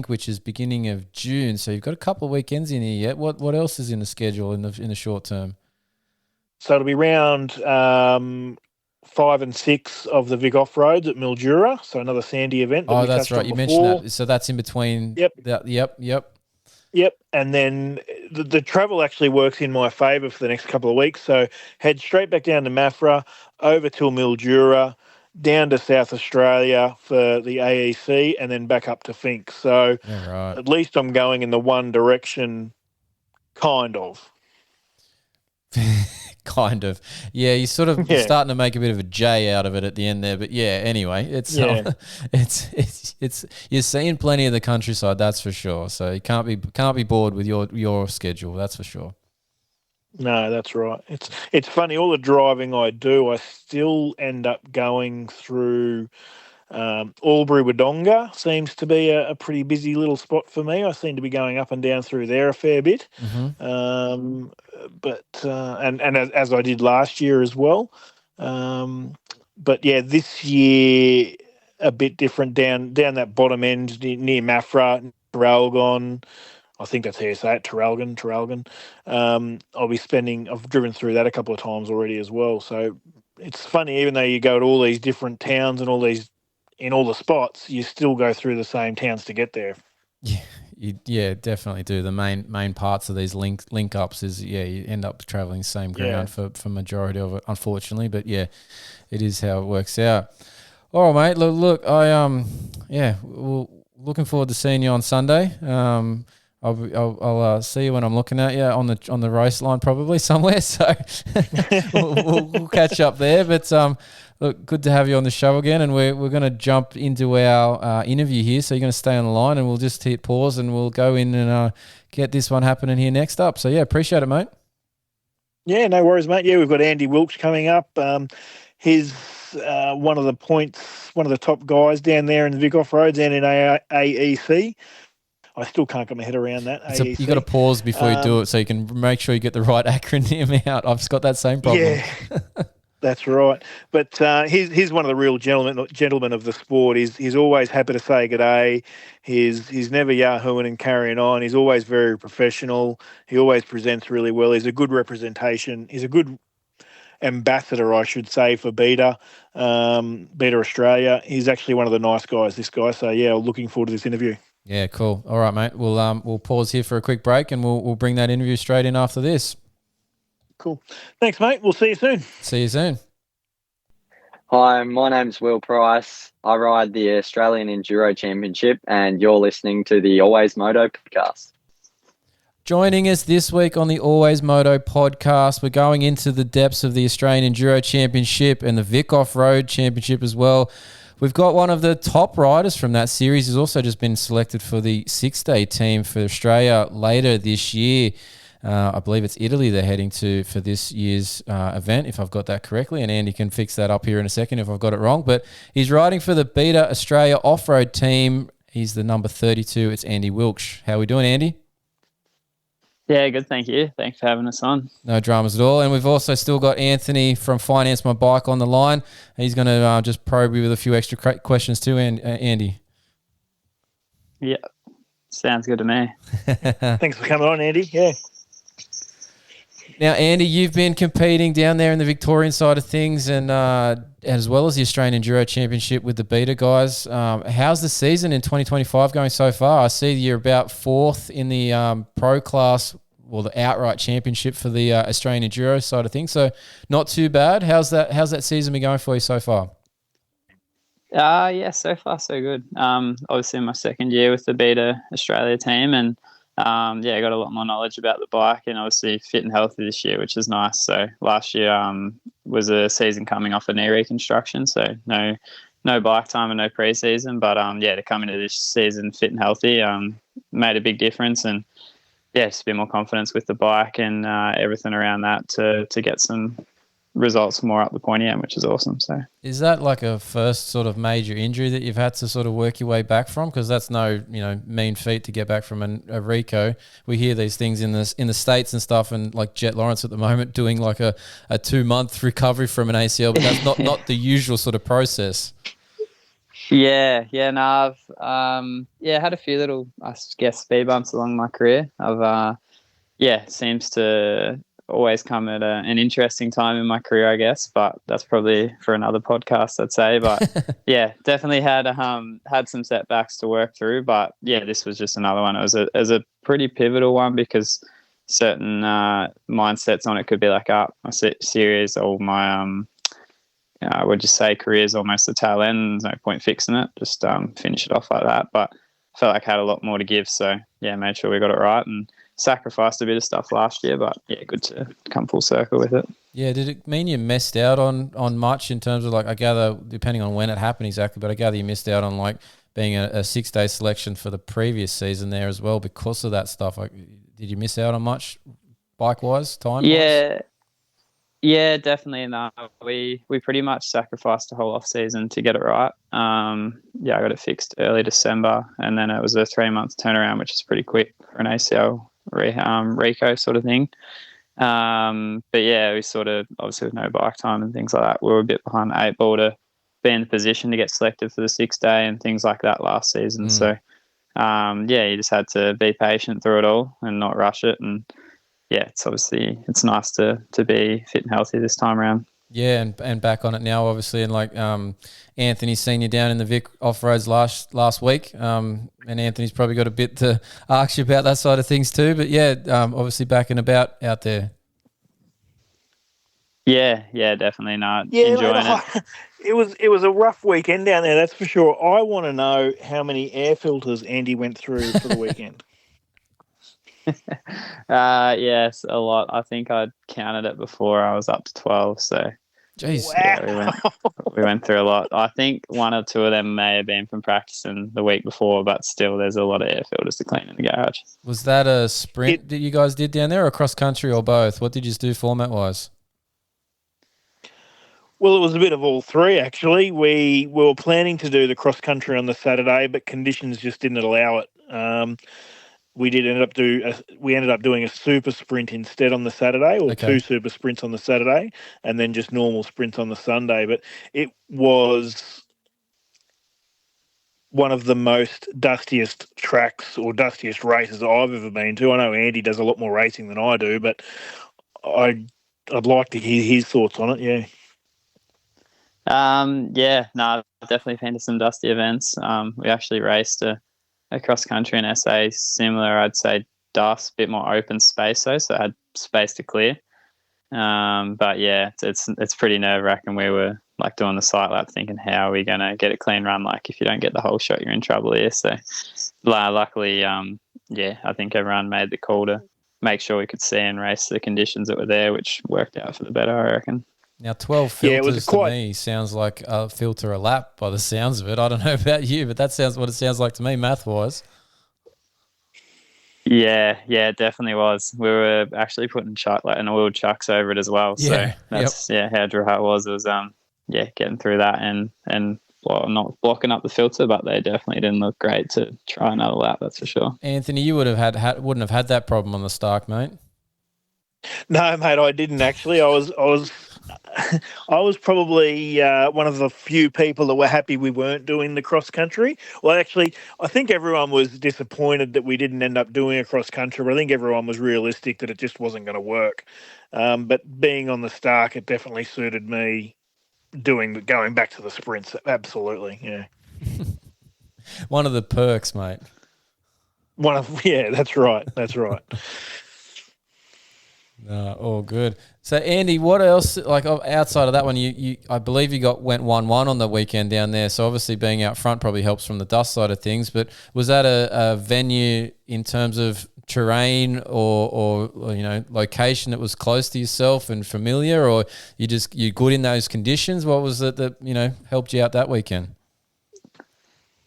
which is beginning of June. So you've got a couple of weekends in here yet. What else is in the schedule in the short term? So it'll be round 5 and 6 of the Vic Off Roads at Mildura. So another sandy event. Oh, that's right. You mentioned that. So that's in between. Yep. Yep. And then the travel actually works in my favour for the next couple of weeks. So head straight back down to Mafra, over to Mildura, down to South Australia for the AEC, and then back up to Fink. So At least I'm going in the one direction, kind of. Kind of. Yeah, you're sort of starting to make a bit of a J out of it at the end there. But yeah, anyway, it's you're seeing plenty of the countryside, that's for sure. So you can't be bored with your schedule, that's for sure. No, that's right. It's funny, all the driving I do, I still end up going through Albury Wodonga seems to be a pretty busy little spot for me. I seem to be going up and down through there a fair bit. Mm-hmm. As I did last year as well. But yeah, this year a bit different down that bottom end near Mafra, Traralgon. I think that's how you say it, Traralgon. I've driven through that a couple of times already as well. So it's funny, even though you go to all these different towns and in all the spots, you still go through the same towns to get there. Yeah, definitely do. The main parts of these link ups is you end up traveling the same ground for majority of it, unfortunately. But yeah, it is how it works out. All right, mate. Look, looking forward to seeing you on Sunday. I'll see you when I'm looking at you on the race line probably somewhere. So we'll catch up there. But look, good to have you on the show again, and we're going to jump into our interview here. So you're going to stay on the line, and we'll just hit pause, and we'll go in and get this one happening here next up. So yeah, appreciate it, mate. Yeah, no worries, mate. Yeah, we've got Andy Wilksch coming up. He's one of the top guys down there in the Vic Off Roads and in AEC. I still can't get my head around that. You got to pause before you do it, so you can make sure you get the right acronym out. I've just got that same problem. Yeah, that's right. But he's one of the real gentlemen of the sport. He's always happy to say good day. He's never yahooing and carrying on. He's always very professional. He always presents really well. He's a good representation. He's a good ambassador, I should say, for Beta Australia. He's actually one of the nice guys, this guy. So yeah, looking forward to this interview. Yeah, cool. All right, mate. We'll pause here for a quick break, and we'll bring that interview straight in after this. Cool. Thanks, mate. We'll see you soon. See you soon. Hi, my name's Will Price. I ride the Australian Enduro Championship, and you're listening to the AlwaysMoto podcast. Joining us this week on the AlwaysMoto podcast, we're going into the depths of the Australian Enduro Championship and the Vic Off-Road Championship as well. We've got one of the top riders from that series who's also just been selected for the six-day team for Australia later this year. I believe it's Italy they're heading to for this year's event, if I've got that correctly. And Andy can fix that up here in a second if I've got it wrong. But he's riding for the Beta Australia off-road team. He's the number 32. It's Andy Wilksch. How are we doing, Andy? Yeah, good. Thank you. Thanks for having us on. No dramas at all. And we've also still got Anthony from Finance My Bike on the line. He's going to just probe you with a few extra questions too, Andy. Yeah, sounds good to me. Thanks for coming on, Andy. Yeah. Now, Andy, you've been competing down there in the Victorian side of things, and as well as the Australian Enduro Championship with the Beta guys. How's the season in 2025 going so far? I see you're about fourth in the pro class, well, the outright championship for the Australian Enduro side of things. So not too bad. How's that season been going for you so far? Yeah, so far so good. Obviously my second year with the Beta Australia team, and yeah, I got a lot more knowledge about the bike, and obviously fit and healthy this year, which is nice. So last year was a season coming off a knee reconstruction, so no bike time and no pre-season. But yeah, to come into this season fit and healthy made a big difference, and yeah, just a bit more confidence with the bike and everything around that to get some results more up the pointy end, which is awesome. So is that like a first sort of major injury that you've had to sort of work your way back from? Because that's no mean feat to get back from a Rico. We hear these things in the States and stuff, and like Jet Lawrence at the moment doing like a 2-month recovery from an ACL, but that's not the usual sort of process. Yeah, no, I've had a few little, I guess, speed bumps along my career. I've seems to always come at an interesting time in my career, I guess, but that's probably for another podcast, I'd say. But yeah, definitely had some setbacks to work through, but yeah, this was just another one. It was a pretty pivotal one because certain mindsets on it could be like, my series or my I would just say career's almost the tail end. There's no point fixing it. Just finish it off like that. But I felt like I had a lot more to give, so yeah, made sure we got it right and sacrificed a bit of stuff last year, but yeah, good to come full circle with it. Yeah, did it mean you missed out on much in terms of, like, I gather, depending on when it happened exactly, but I gather you missed out on like being a 6-day selection for the previous season there as well because of that stuff. Like, did you miss out on much bike-wise, time-wise? Yeah, definitely. No, we pretty much sacrificed the whole off season to get it right. I got it fixed early December, and then it was a 3-month turnaround, which is pretty quick for an ACL Rico sort of thing. But yeah, we sort of, obviously with no bike time and things like that, we were a bit behind the 8 ball to be in the position to get selected for the 6-day and things like that last season. So you just had to be patient through it all and not rush it. And yeah, it's nice to be fit and healthy this time around. Yeah, and back on it now, obviously, and like Anthony's seen you down in the Vic off-roads last week, and Anthony's probably got a bit to ask you about that side of things too. But yeah, obviously back and about out there. Yeah, definitely not. Enjoying it. It was a rough weekend down there, that's for sure. I want to know how many air filters Andy went through for the weekend. Yes, a lot. I think I'd counted it before. I was up to 12. So, jeez, wow. Yeah, we went through a lot. I think 1 or 2 of them may have been from practicing the week before, but still, there's a lot of air filters to clean in the garage. Was that a sprint that you guys did down there, or cross country, or both? What did you do format wise? Well, it was a bit of all three, actually. We were planning to do the cross country on the Saturday, but conditions just didn't allow it. We ended up doing a super sprint instead on the Saturday, or 2 super sprints on the Saturday, and then just normal sprints on the Sunday. But it was one of the most dustiest tracks or dustiest races I've ever been to. I know Andy does a lot more racing than I do, but I'd like to hear his thoughts on it. Yeah. I've definitely been to some dusty events. We actually raced a across country and SA, similar, I'd say dust, a bit more open space though, so I had space to clear. But yeah, it's pretty nerve wracking. We were like doing the sight lap thinking, how are we going to get a clean run? Like if you don't get the whole shot, you're in trouble here. So luckily, I think everyone made the call to make sure we could see and race the conditions that were there, which worked out for the better, I reckon. Now, 12 filters to me sounds like a filter a lap by the sounds of it. I don't know about you, but that sounds what it sounds like to me math-wise. Yeah, it definitely was. We were actually putting an oil chucks over it as well. So that's how dry it was. It was getting through that and well, not blocking up the filter, but they definitely didn't look great to try another lap, that's for sure. Anthony, you wouldn't have had that problem on the Stark, mate. No, mate, I didn't actually. I was probably one of the few people that were happy we weren't doing the cross country. Well, actually, I think everyone was disappointed that we didn't end up doing a cross country, but I think everyone was realistic that it just wasn't going to work. But being on the Stark, it definitely suited me going back to the sprints. Absolutely, yeah. One of the perks, mate. That's right. That's right. No, all good. So, Andy, what else? Like outside of that one, you I believe you went 1-1 on the weekend down there. So obviously, being out front probably helps from the dust side of things. But was that a venue in terms of terrain or location that was close to yourself and familiar, or you good in those conditions? What was it that helped you out that weekend?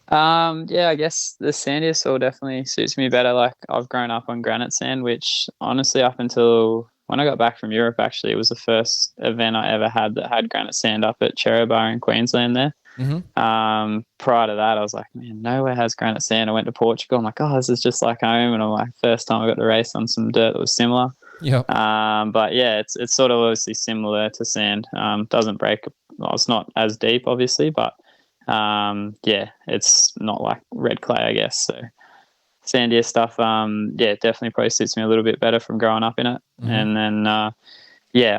I guess the sandier soil definitely suits me better. Like I've grown up on granite sand, which honestly up until when I got back from Europe, actually, it was the first event I ever had that had granite sand up at Cherrybur in Queensland there. Mm-hmm. Prior to that, I was like, man, nowhere has granite sand. I went to Portugal. I'm like, oh, this is just like home. And I'm like, first time I got to race on some dirt that was similar. Yeah. But yeah, it's sort of obviously similar to sand. Doesn't break. Well, it's not as deep, obviously, but it's not like red clay, I guess. So sandier stuff, definitely probably suits me a little bit better from growing up in it. Mm-hmm. And then, I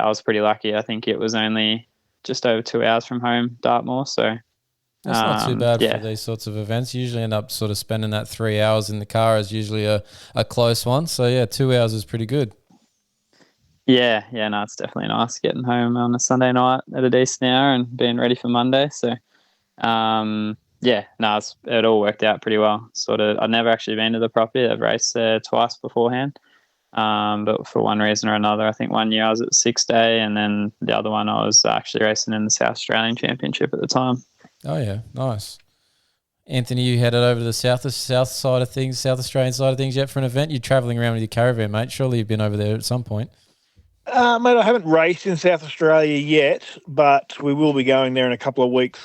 was pretty lucky. I think it was only just over 2 hours from home, Dartmoor. So that's not too bad for these sorts of events. You usually end up sort of spending that 3 hours in the car is usually a close one. So 2 hours is pretty good. Yeah, no, it's definitely nice getting home on a Sunday night at a decent hour and being ready for Monday. So it all worked out pretty well. Sort of, I'd never actually been to the property. I've raced there twice beforehand. But for one reason or another, I think 1 year I was at 6 day, and then the other one I was actually racing in the South Australian Championship at the time. Oh yeah, nice. Anthony, you headed over to the south side of things, South Australian side of things yet for an event? You're travelling around with your caravan, mate. Surely you've been over there at some point. Mate, I haven't raced in South Australia yet, but we will be going there in a couple of weeks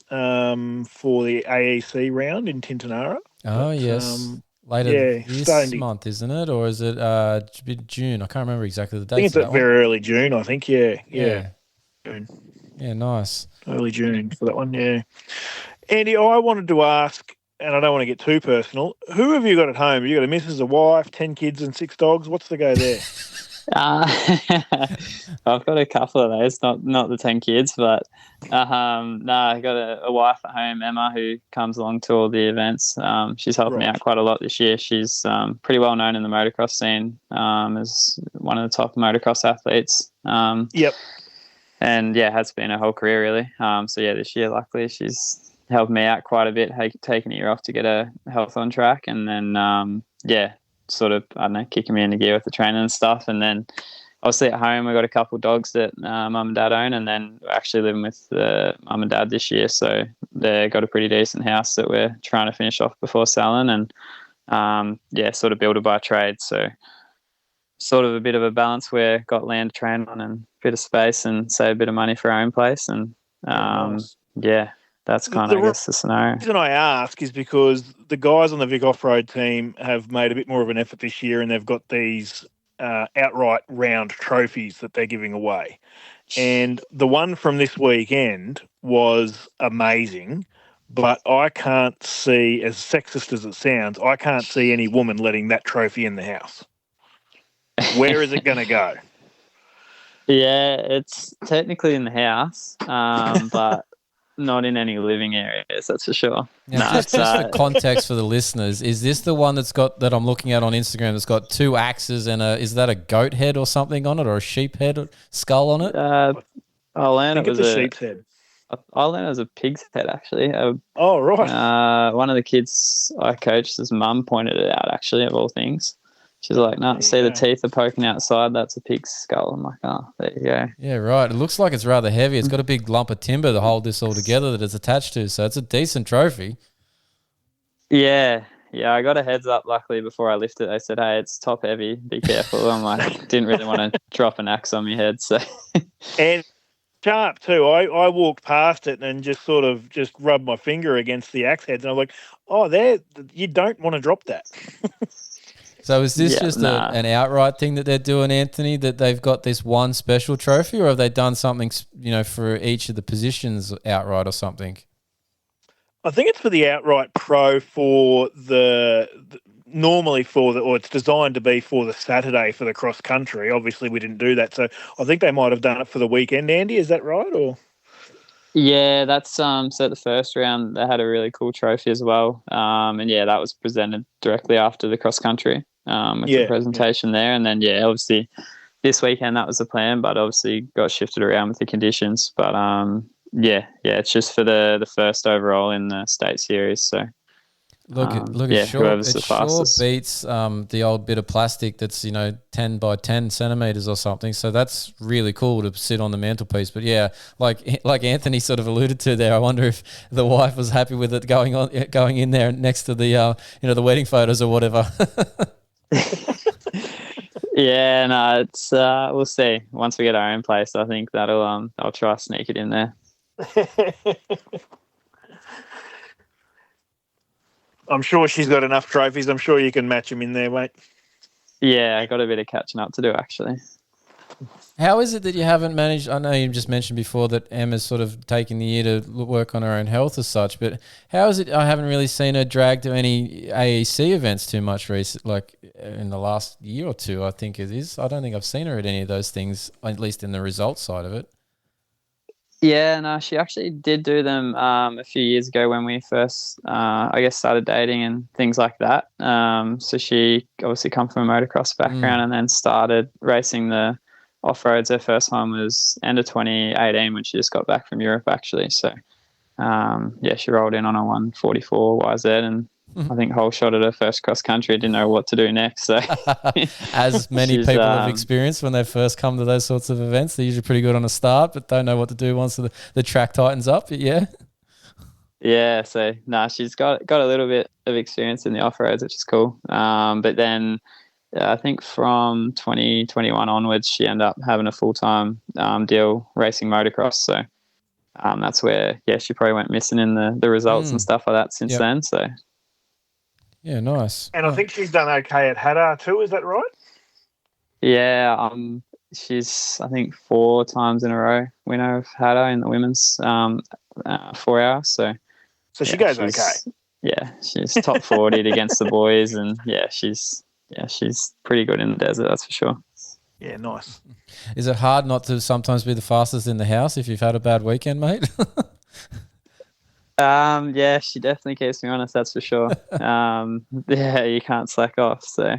for the AEC round in Tintinara. Oh, yes. Later this month, isn't it? Or is it June? I can't remember exactly the date. I think it's very early June, I think. Yeah. June. Yeah, nice. Early June for that one, yeah. Andy, I wanted to ask, and I don't want to get too personal, who have you got at home? Have you got a missus, a wife, 10 kids and 6 dogs? What's the go there? I've got a couple of those, not the 10 kids, but I got a wife at home, Emma, who comes along to all the events. She's helped me out quite a lot this year. She's pretty well known in the motocross scene as one of the top motocross athletes. Yep. And has been her whole career really. This year luckily she's helped me out quite a bit, taking a year off to get her health on track, and then sort of, I don't know, kicking me into gear with the training and stuff. And then obviously at home, we've got a couple of dogs that mum and dad own, and then we're actually living with mum and dad this year. So they've got a pretty decent house that we're trying to finish off before selling, and sort of builder by trade. So sort of a bit of a balance where got land to train on and a bit of space and save a bit of money for our own place. And that's kind of, I guess, the scenario. The reason I ask is because the guys on the Vic Off-Road team have made a bit more of an effort this year, and they've got these outright round trophies that they're giving away. And the one from this weekend was amazing, but I can't see, as sexist as it sounds, I can't see any woman letting that trophy in the house. Where is it going to go? Yeah, it's technically in the house, but not in any living areas, that's for sure. Now, just for context for the listeners, is this the one that I'm looking at on Instagram that's got two axes and is that a goat head or something on it, or a sheep head or skull on it? I learned it was a sheep's head. I learned it was a pig's head, actually. Oh, right. One of the kids I coached, his mum pointed it out, actually, of all things. She's like, no, see the teeth are poking outside. That's a pig's skull. I'm like, oh, there you go. Yeah, right. It looks like it's rather heavy. It's got a big lump of timber to hold this all together that it's attached to. So it's a decent trophy. Yeah. Yeah, I got a heads up, luckily, before I lifted. They said, hey, it's top heavy. Be careful. I'm like, didn't really want to drop an axe on my head. So. And sharp, too. I walked past it and just sort of just rubbed my finger against the axe heads. And I was like, oh, you don't want to drop that. So is this an outright thing that they're doing, Anthony, that they've got this one special trophy, or have they done something, for each of the positions outright or something? I think it's for the outright pro for or it's designed to be for the Saturday for the cross country. Obviously, we didn't do that. So I think they might have done it for the weekend, Andy. Is that right? Or? Yeah, that's so at the first round they had a really cool trophy as well. And yeah, that was presented directly after the cross country with the presentation there. And then obviously this weekend that was the plan, but obviously got shifted around with the conditions. But it's just for the first overall in the state series. So Look, it sure beats the old bit of plastic that's 10 by 10 centimeters or something. So that's really cool to sit on the mantelpiece. But yeah, like Anthony sort of alluded to there, I wonder if the wife was happy with it going in there next to the the wedding photos or whatever. Yeah, no, it's we'll see. Once we get our own place, I think that'll I'll try to sneak it in there. I'm sure she's got enough trophies. I'm sure you can match them in there, mate. Yeah, I got a bit of catching up to do, actually. How is it that you haven't managed? I know you just mentioned before that Emma's sort of taken the year to work on her own health as such, but how is it? I haven't really seen her drag to any AEC events too much like in the last year or two, I think it is. I don't think I've seen her at any of those things, at least in the results side of it. Yeah, no, she actually did do them a few years ago when we first, started dating and things like that. So she obviously come from a motocross background and then started racing the off-roads. Her first one was end of 2018 when she just got back from Europe, actually. So, she rolled in on a 144 YZ and I think whole shot at her first cross country. Didn't know what to do next. So, as many people have experienced when they first come to those sorts of events, they're usually pretty good on a start, but don't know what to do once the track tightens up. Yeah. Yeah. So she's got a little bit of experience in the off roads, which is cool. But then I think from 2021 onwards, she ended up having a full time deal racing motocross. So that's where she probably went missing in the results and stuff like that since then. So. Yeah, nice. And I think she's done okay at Hattah too, is that right? Yeah, she's, I think, 4 times in a row winner of Hattah in the women's 4 hours. So she goes okay. Yeah, she's top 40 against the boys, and she's pretty good in the desert, that's for sure. Yeah, nice. Is it hard not to sometimes be the fastest in the house if you've had a bad weekend, mate? She definitely keeps me honest, that's for sure. You can't slack off. So,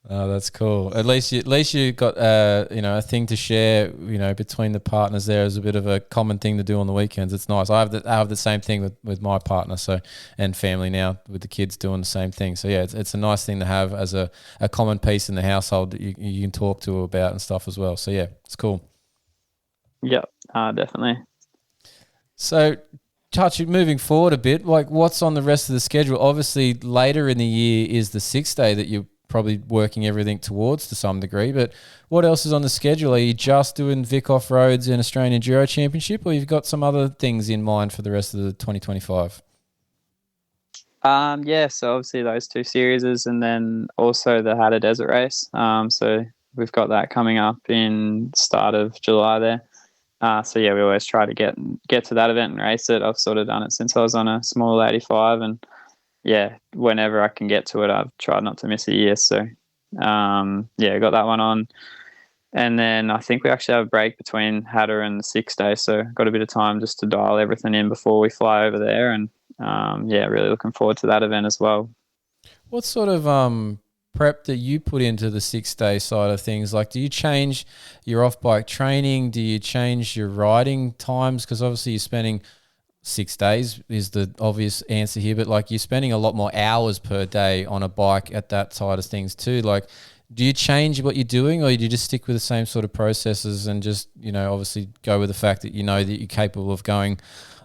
oh, that's cool. At least you got a thing to share, between the partners. There is a bit of a common thing to do on the weekends. It's nice. I have the same thing with my partner, and family now with the kids doing the same thing. So yeah, it's a nice thing to have as a common piece in the household that you can talk to about and stuff as well. So yeah, it's cool. Yep, definitely. So, moving forward a bit, like what's on the rest of the schedule? Obviously, later in the year is the 6th day that you're probably working everything towards to some degree, but what else is on the schedule? Are you just doing Vic Off-Roads and Australian Enduro Championship, or you've got some other things in mind for the rest of the 2025? So obviously those 2 series and then also the Hattah Desert Race. So we've got that coming up in start of July there. We always try to get to that event and race it. I've sort of done it since I was on a small 85, and whenever I can get to it, I've tried not to miss a year. So, I got that one on. And then I think we actually have a break between Hatter and the 6 day, so got a bit of time just to dial everything in before we fly over there. And really looking forward to that event as well. What sort of prep that you put into the 6 day side of things? Like, do you change your off-bike training? Do you change your riding times? Because obviously you're spending 6 days is the obvious answer here, but like you're spending a lot more hours per day on a bike at that side of things too. Like, do you change what you're doing, or do you just stick with the same sort of processes and just, obviously go with the fact that that you're capable of going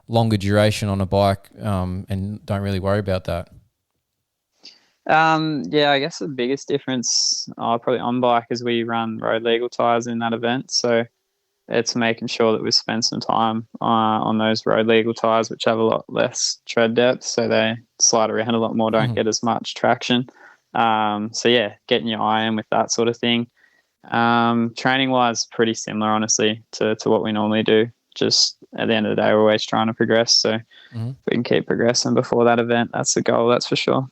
longer duration on a bike and don't really worry about that? I guess the biggest difference probably on bike is we run road legal tyres in that event. So it's making sure that we spend some time on those road legal tyres, which have a lot less tread depth. So they slide around a lot more, don't get as much traction. Getting your eye in with that sort of thing. Training wise, pretty similar, honestly, to what we normally do. Just at the end of the day, we're always trying to progress. So if we can keep progressing before that event, that's the goal, that's for sure.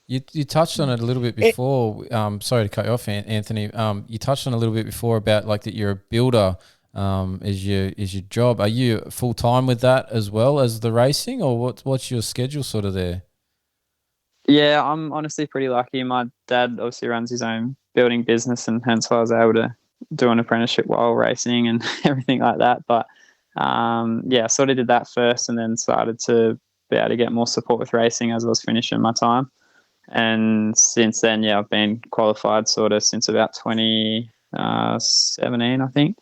You touched on it a little bit before. Sorry to cut you off, Anthony. You touched on a little bit before about like that you're a builder is your job. Are you full time with that as well as the racing, or what's your schedule sort of there? Yeah, I'm honestly pretty lucky. My dad obviously runs his own building business, and hence why I was able to do an apprenticeship while racing and everything like that. But I sort of did that first, and then started to be able to get more support with racing as I was finishing my time. And since then, I've been qualified sort of since about 2017, I think.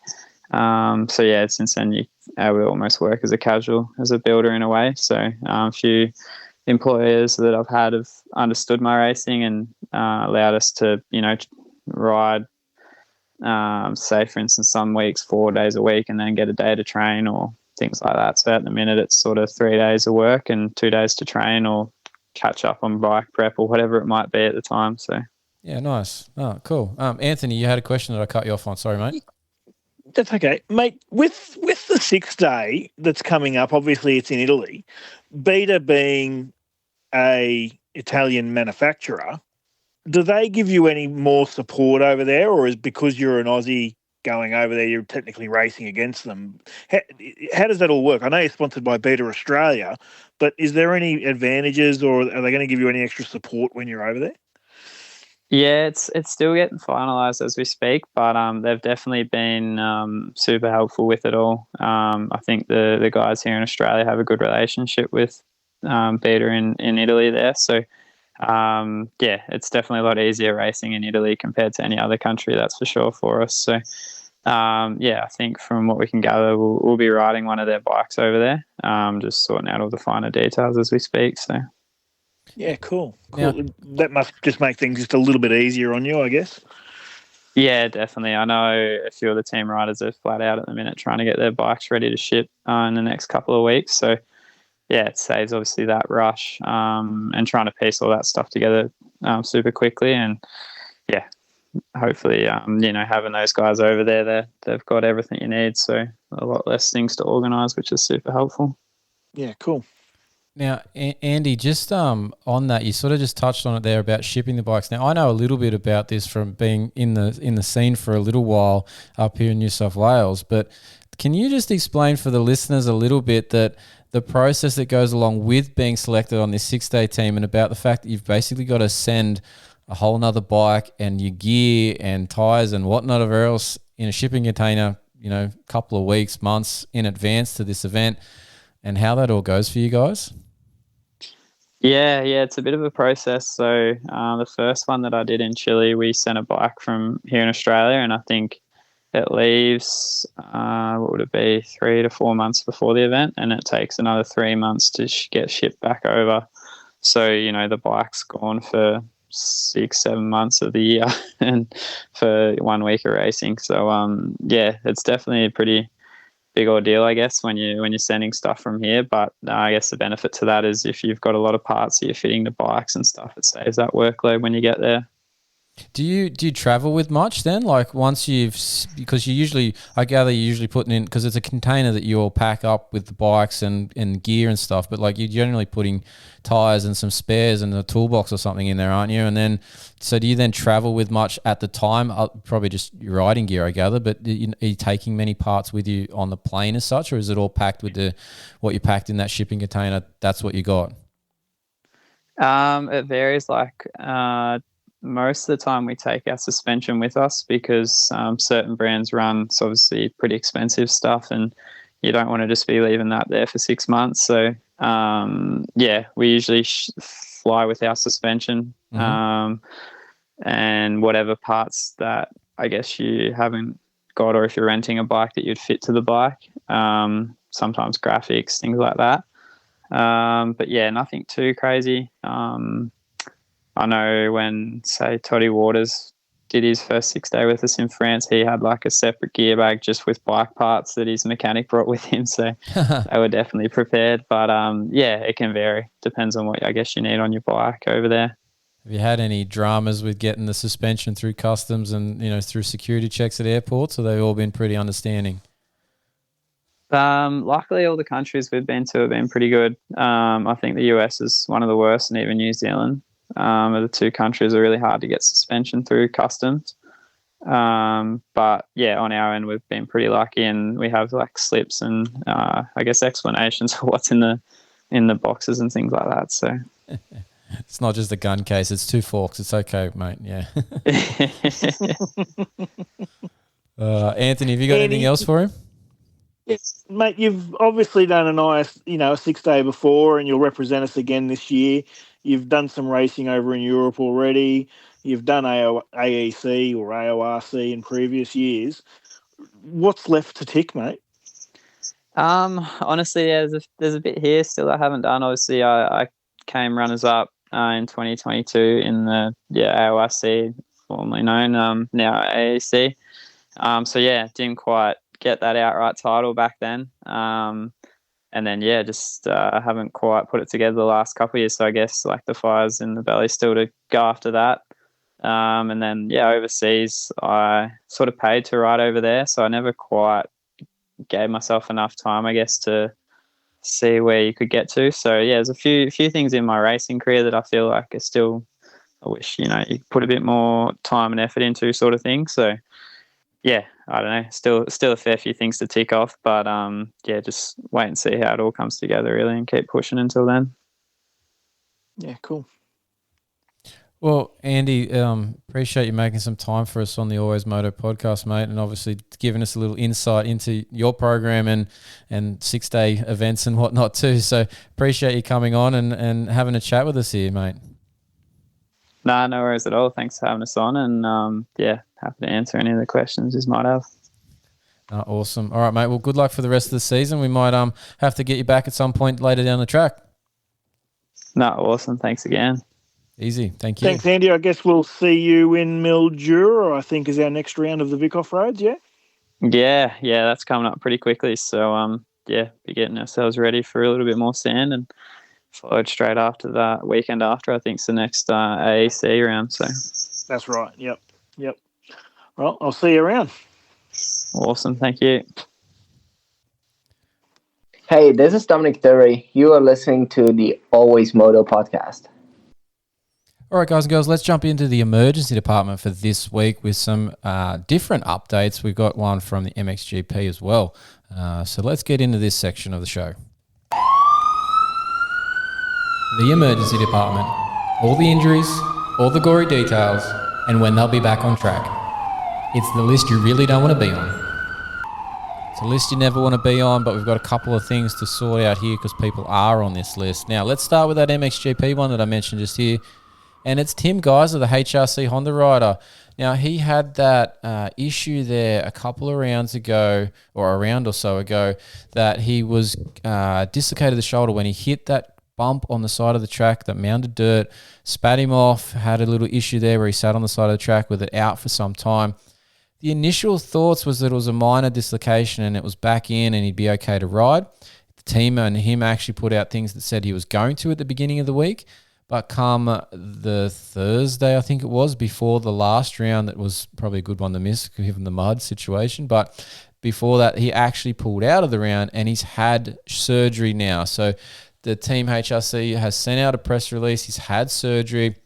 Since then I would almost work as a builder in a way. So a few employers that I've had have understood my racing and allowed us to, ride, say for instance, some weeks 4 days a week and then get a day to train or things like that. So at the minute it's sort of 3 days of work and 2 days to train or catch up on bike prep or whatever it might be at the time. So yeah, nice. Oh, cool. Anthony, you had a question that I cut you off on. Sorry, mate. That's okay, mate. With the 6 day that's coming up, obviously it's in Italy. Beta being a Italian manufacturer, do they give you any more support over there, or is because you're an Aussie going over there, you're technically racing against them? How does that all work? I know you're sponsored by Beta Australia, but is there any advantages, or are they going to give you any extra support when you're over there? Yeah, it's still getting finalised as we speak, but they've definitely been super helpful with it all. I think the guys here in Australia have a good relationship with Beta in Italy there. So, it's definitely a lot easier racing in Italy compared to any other country, that's for sure for us. So, I think from what we can gather, we'll be riding one of their bikes over there, just sorting out all the finer details as we speak. So. Yeah, cool. Now, that must just make things just a little bit easier on you, I guess. Yeah, definitely. I know a few of the team riders are flat out at the minute trying to get their bikes ready to ship in the next couple of weeks. So, it saves obviously that rush and trying to piece all that stuff together super quickly. And, hopefully, having those guys over there, they've got everything you need. So a lot less things to organise, which is super helpful. Yeah, cool. Now, Andy, just on that, you sort of just touched on it there about shipping the bikes. Now, I know a little bit about this from being in the scene for a little while up here in New South Wales, but can you just explain for the listeners a little bit that the process that goes along with being selected on this 6 day team, and about the fact that you've basically got to send a whole nother bike and your gear and tyres and whatnot else in a shipping container, a couple of weeks, months in advance to this event, and how that all goes for you guys? Yeah, it's a bit of a process. So the first one that I did in Chile, we sent a bike from here in Australia, and I think it leaves, what would it be, 3 to 4 months before the event, and it takes another 3 months to get shipped back over. So, the bike's gone for 6-7 months of the year and for 1 week of racing. So, it's definitely a pretty big ordeal, I guess, when you're sending stuff from here. But I guess the benefit to that is if you've got a lot of parts that you're fitting to bikes and stuff, it saves that workload when you get there. Do you travel with much then? Like once because I gather you're usually putting in, because it's a container that you all pack up with the bikes and gear and stuff, but like you're generally putting tires and some spares and a toolbox or something in there, aren't you? And then, so do you then travel with much at the time? Probably just your riding gear, I gather, but are you taking many parts with you on the plane as such, or is it all packed with what you packed in that shipping container? That's what you got? It varies. Like, most of the time we take our suspension with us because certain brands run, it's obviously pretty expensive stuff, and you don't want to just be leaving that there for 6 months. So we usually fly with our suspension, and whatever parts that I guess you haven't got, or if you're renting a bike that you'd fit to the bike, sometimes graphics, things like that. But yeah, nothing too crazy. I know when, say, Toddy Waters did his first 6 day with us in France, he had like a separate gear bag just with bike parts that his mechanic brought with him. So they were definitely prepared. But it can vary. Depends on what I guess you need on your bike over there. Have you had any dramas with getting the suspension through customs and, through security checks at airports, or they've all been pretty understanding? Luckily, all the countries we've been to have been pretty good. I think the US is one of the worst, and even New Zealand. The two countries are really hard to get suspension through customs. But yeah, on our end, we've been pretty lucky, and we have like slips and I guess explanations for what's in the boxes and things like that. So it's not just a gun case; it's 2 forks. It's okay, mate. Yeah. Anthony, have you got anything else for him? Yes, mate. You've obviously done a 6 day before, and you'll represent us again this year. You've done some racing over in Europe already. You've done AEC or AORC in previous years. What's left to tick, mate? Honestly, there's a bit here still I haven't done. Obviously, I came runners up in 2022 in the AORC, formerly known now AEC. Didn't quite get that outright title back then. And then, just haven't quite put it together the last couple of years. So I guess like the fire's in the belly still to go after that. And then, overseas, I sort of paid to ride over there. So I never quite gave myself enough time, I guess, to see where you could get to. So, there's a few things in my racing career that I feel like are still, I wish, you put a bit more time and effort into, sort of thing. So, I don't know. Still a fair few things to tick off, but just wait and see how it all comes together, really, and keep pushing until then. Yeah, cool. Well, Andy, appreciate you making some time for us on the Always Moto podcast, mate, and obviously giving us a little insight into your program and 6 day events and whatnot too. So appreciate you coming on and having a chat with us here, mate. No worries at all. Thanks for having us on, and happy to answer any of the questions you might have. Awesome. All right, mate. Well, good luck for the rest of the season. We might have to get you back at some point later down the track. No, awesome. Thanks again. Easy. Thank you. Thanks, Andy. I guess we'll see you in Mildura, I think, is our next round of the Vic Off Roads, yeah? Yeah, that's coming up pretty quickly. So, be getting ourselves ready for a little bit more sand, and followed straight after that weekend after, I think, is the next AEC round. So that's right. Yep. Well, I'll see you around. Awesome. Thank you. Hey, this is Dominic Thury. You are listening to the Always Moto podcast. All right, guys and girls, let's jump into the emergency department for this week with some different updates. We've got one from the MXGP as well. So let's get into this section of the show. The emergency department. All the injuries, all the gory details, and when they'll be back on track. It's the list you really don't want to be on. It's a list you never want to be on, but we've got a couple of things to sort out here because people are on this list. Now, let's start with that MXGP one that I mentioned just here. And it's Tim Geiser, the HRC Honda rider. Now, he had that issue there a couple of rounds ago, or a round or so ago, that he was dislocated the shoulder when he hit that bump on the side of the track, that mound of dirt, spat him off, had a little issue there where he sat on the side of the track with it out for some time. The initial thoughts was that it was a minor dislocation and it was back in and he'd be okay to ride. The team and him actually put out things that said he was going to at the beginning of the week. But come the Thursday, I think it was, before the last round, that was probably a good one to miss given the mud situation. But before that, he actually pulled out of the round and he's had surgery now. So the team HRC has sent out a press release. He's had surgery.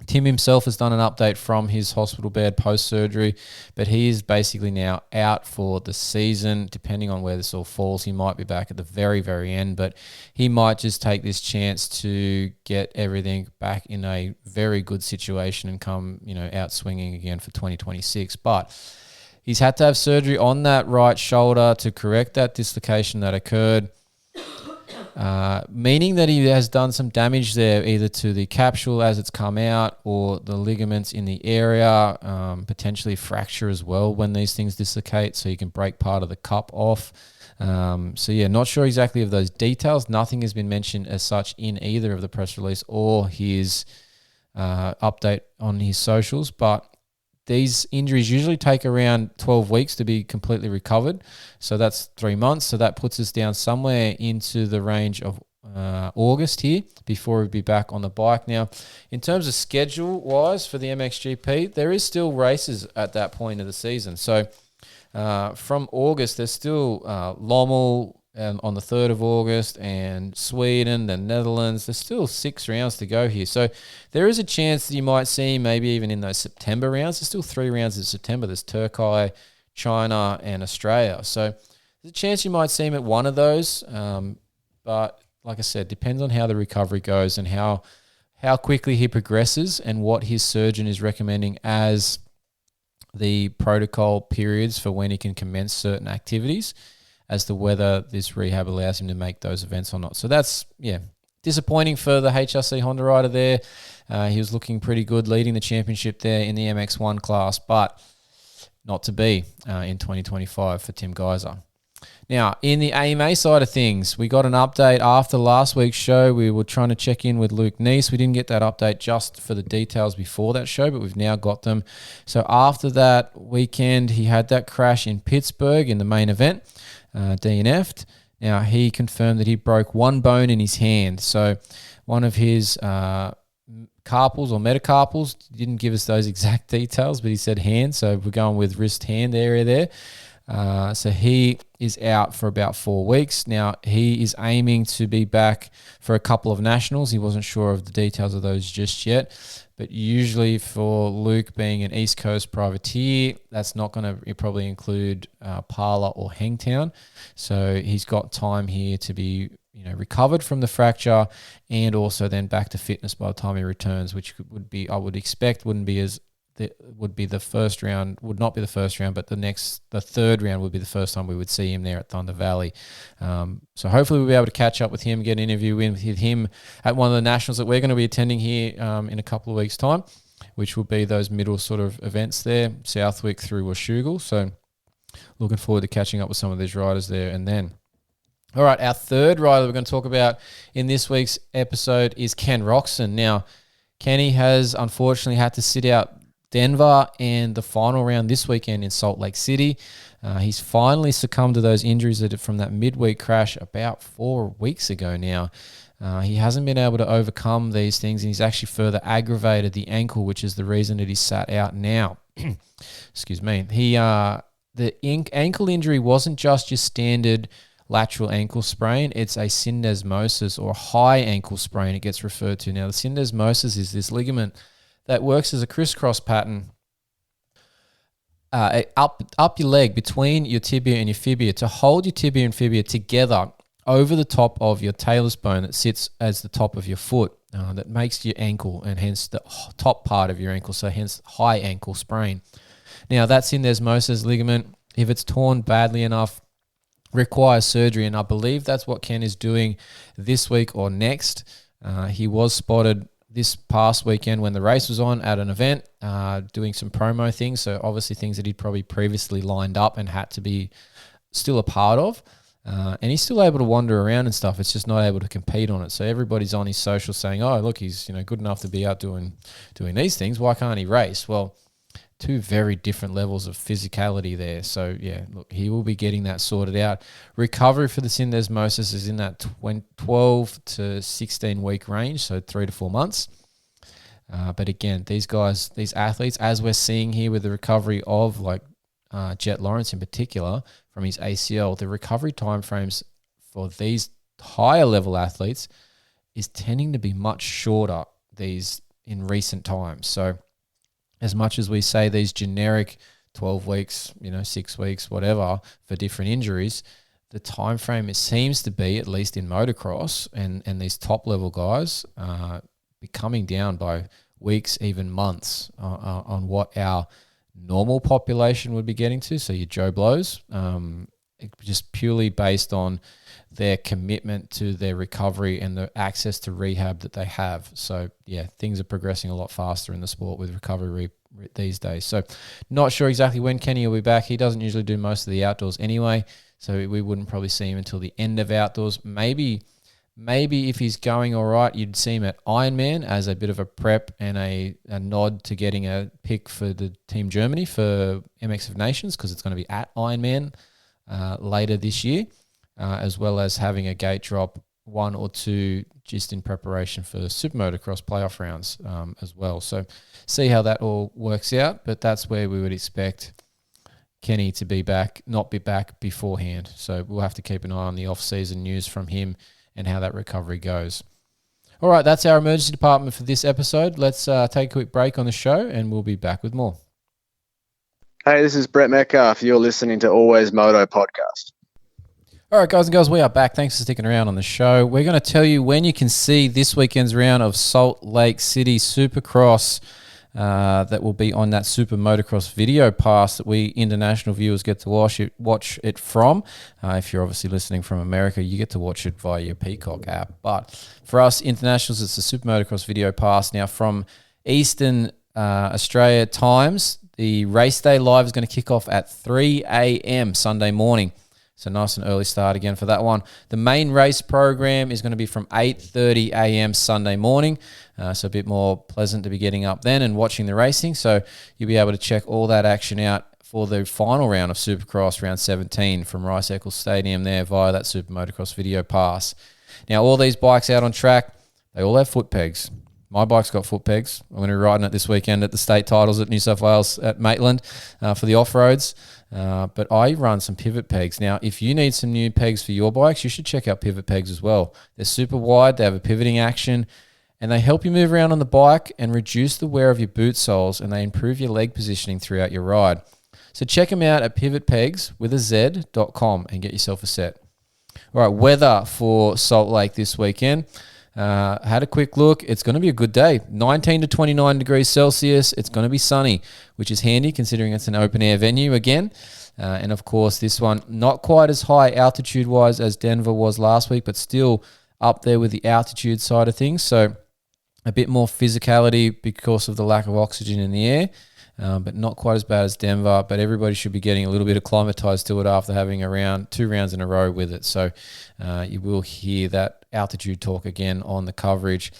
Tim himself has done an update from his hospital bed post-surgery, but he is basically now out for the season. Depending on where this all falls, he might be back at the very, very end, but he might just take this chance to get everything back in a very good situation and come, out swinging again for 2026. But he's had to have surgery on that right shoulder to correct that dislocation that occurred. Meaning that he has done some damage there, either to the capsule as it's come out or the ligaments in the area, potentially fracture as well when these things dislocate, so you can break part of the cup off. Not sure exactly of those details. Nothing has been mentioned as such in either of the press release or his update on his socials, but these injuries usually take around 12 weeks to be completely recovered. So that's 3 months. So that puts us down somewhere into the range of August here before we'll be back on the bike. Now, in terms of schedule-wise for the MXGP, there is still races at that point of the season. So from August, there's still Lommel on the 3rd of August and Sweden, the Netherlands. There's still 6 rounds to go here. So there is a chance that you might see maybe even in those September rounds. There's still 3 rounds in September. There's Turkey, China, and Australia. So there's a chance you might see him at one of those. But like I said, depends on how the recovery goes and how quickly he progresses and what his surgeon is recommending as the protocol periods for when he can commence certain activities, as to whether this rehab allows him to make those events or not. So that's, disappointing for the HRC Honda rider there. He was looking pretty good leading the championship there in the MX1 class, but not to be in 2025 for Tim Geiser. Now, in the AMA side of things, we got an update after last week's show. We were trying to check in with Luke Neese. We didn't get that update just for the details before that show, but we've now got them. So after that weekend, he had that crash in Pittsburgh in the main event. DNF'd. Now, he confirmed that he broke one bone in his hand. So one of his carpals or metacarpals, didn't give us those exact details, but he said hand. So we're going with wrist hand area there. So he is out for about 4 weeks. Now, he is aiming to be back for a couple of nationals. He wasn't sure of the details of those just yet. But usually for Luke being an East Coast privateer, that's not going to probably include Parla or Hangtown. So he's got time here to be recovered from the fracture and also then back to fitness by the time he returns, which would be, I would expect, would be the first round, would not be the first round, but the third round would be the first time we would see him there at Thunder Valley. So hopefully we'll be able to catch up with him, get an interview with him at one of the nationals that we're going to be attending here in a couple of weeks' time, which will be those middle sort of events there, Southwick through Washougal. So looking forward to catching up with some of these riders there. And then, all right, our third rider that we're going to talk about in this week's episode is Ken Roxon. Now, Kenny has unfortunately had to sit out Denver and the final round this weekend in Salt Lake City. He's finally succumbed to those injuries from that midweek crash about 4 weeks ago now. He hasn't been able to overcome these things, and he's actually further aggravated the ankle, which is the reason that he's sat out now. Excuse me. The ankle injury wasn't just your standard lateral ankle sprain. It's a syndesmosis, or high ankle sprain it gets referred to. Now, the syndesmosis is this ligament that works as a crisscross pattern up your leg between your tibia and your fibia to hold your tibia and fibia together over the top of your talus bone that sits as the top of your foot that makes your ankle, and hence the top part of your ankle, so hence high ankle sprain. Now, that syndesmosis ligament, if it's torn badly enough, requires surgery, and I believe that's what Ken is doing this week or next. He was spotted this past weekend when the race was on at an event, doing some promo things. So obviously things that he'd probably previously lined up and had to be still a part of. And he's still able to wander around and stuff. It's just not able to compete on it. So everybody's on his social saying, oh, look, he's good enough to be out doing these things. Why can't he race? Well, two very different levels of physicality there. So, yeah, look, he will be getting that sorted out. Recovery for the syndesmosis is in that 12 to 16 week range, so 3 to 4 months. But again, these guys, these athletes, as we're seeing here with the recovery of like Jet Lawrence in particular from his ACL, the recovery timeframes for these higher level athletes is tending to be much shorter these in recent times. So as much as we say these generic 12 weeks, 6 weeks, whatever, for different injuries, the time frame it seems to be, at least in motocross and these top level guys, be coming down by weeks, even months on what our normal population would be getting to. So your Joe Blows, just purely based on their commitment to their recovery and the access to rehab that they have. So, yeah, things are progressing a lot faster in the sport with recovery these days. So, not sure exactly when Kenny will be back. He doesn't usually do most of the outdoors anyway, so we wouldn't probably see him until the end of outdoors. Maybe if he's going all right, you'd see him at Ironman as a bit of a prep and a nod to getting a pick for the Team Germany for MX of Nations, because it's going to be at Ironman later this year. As well as having a gate drop 1 or 2 just in preparation for the Super Motocross playoff rounds as well. So see how that all works out, but that's where we would expect Kenny to be back, not be back beforehand. So we'll have to keep an eye on the off-season news from him and how that recovery goes. All right, that's our emergency department for this episode. Let's take a quick break on the show and we'll be back with more. Hey, this is Brett Metcalf. You're listening to Always Moto Podcast. All right, guys and girls, we are back. Thanks for sticking around on the show. We're going to tell you when you can see this weekend's round of Salt Lake City Supercross that will be on that Super Motocross video pass that we international viewers get to watch it from. If you're obviously listening from America, you get to watch it via your Peacock app. But for us internationals, it's the Super Motocross video pass. Now, from Eastern Australia times, the race day live is going to kick off at 3 a.m. Sunday morning. So nice and early start again for that one. The main race program is going to be from 8:30 a.m. Sunday morning. So a bit more pleasant to be getting up then and watching the racing. So you'll be able to check all that action out for the final round of Supercross, round 17 from Rice Eccles Stadium there via that Super Motocross video pass. Now, all these bikes out on track, they all have foot pegs. My bike's got foot pegs. I'm going to be riding it this weekend at the state titles at New South Wales at Maitland for the off-roads. But I run some pivot pegs. Now, if you need some new pegs for your bikes, you should check out pivot pegs as well. They're super wide, they have a pivoting action, and they help you move around on the bike and reduce the wear of your boot soles, and they improve your leg positioning throughout your ride. So check them out at pivotpegs.com and get yourself a set. All right, weather for Salt Lake this weekend. Had a quick look. It's going to be a good day. 19 to 29 degrees Celsius. It's going to be sunny, which is handy considering it's an open air venue again. And of course, this one not quite as high altitude wise as Denver was last week, but still up there with the altitude side of things. So a bit more physicality because of the lack of oxygen in the air. But not quite as bad as Denver, but everybody should be getting a little bit acclimatized to it after having 2 rounds in a row with it. So you will hear that altitude talk again on the coverage.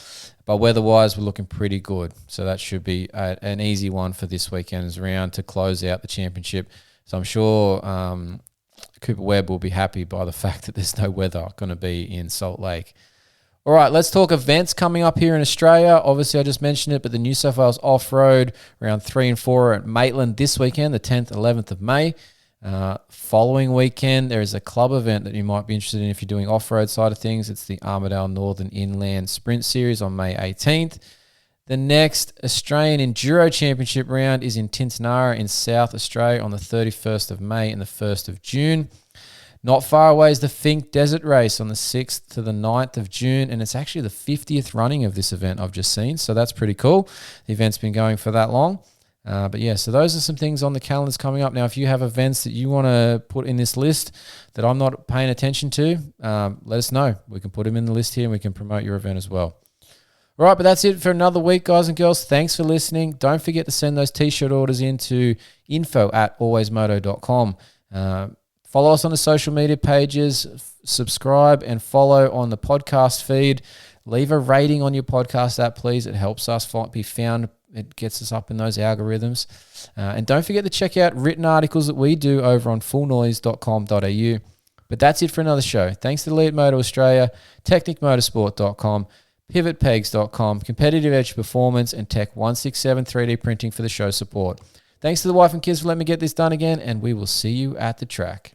But weather-wise, we're looking pretty good. So that should be an easy one for this weekend's round to close out the championship. So I'm sure Cooper Webb will be happy by the fact that there's no weather going to be in Salt Lake. All right, let's talk events coming up here in Australia. Obviously, I just mentioned it, but the New South Wales Off-Road, round 3 and 4 at Maitland this weekend, the 10th, 11th of May. Following weekend, there is a club event that you might be interested in if you're doing off-road side of things. It's the Armidale Northern Inland Sprint Series on May 18th. The next Australian Enduro Championship round is in Tintinara in South Australia on the 31st of May and the 1st of June. Not far away is the Fink Desert Race on the 6th to the 9th of June, and it's actually the 50th running of this event I've just seen, so that's pretty cool. The event's been going for that long. But yeah, so those are some things on the calendars coming up. Now, if you have events that you want to put in this list that I'm not paying attention to, let us know. We can put them in the list here and we can promote your event as well. All right, but that's it for another week, guys and girls. Thanks for listening. Don't forget to send those T-shirt orders into info@alwaysmoto.com. Follow us on the social media pages, subscribe and follow on the podcast feed. Leave a rating on your podcast app, please. It helps us be found It gets us up in those algorithms. And don't forget to check out written articles that we do over on fullnoise.com.au. But that's it for another show. Thanks to Elite Moto Australia, technicmotorsport.com, pivotpegs.com, Competitive Edge Performance, and Tech 167 3D Printing for the show support. Thanks to the wife and kids for letting me get this done again, and we will see you at the track.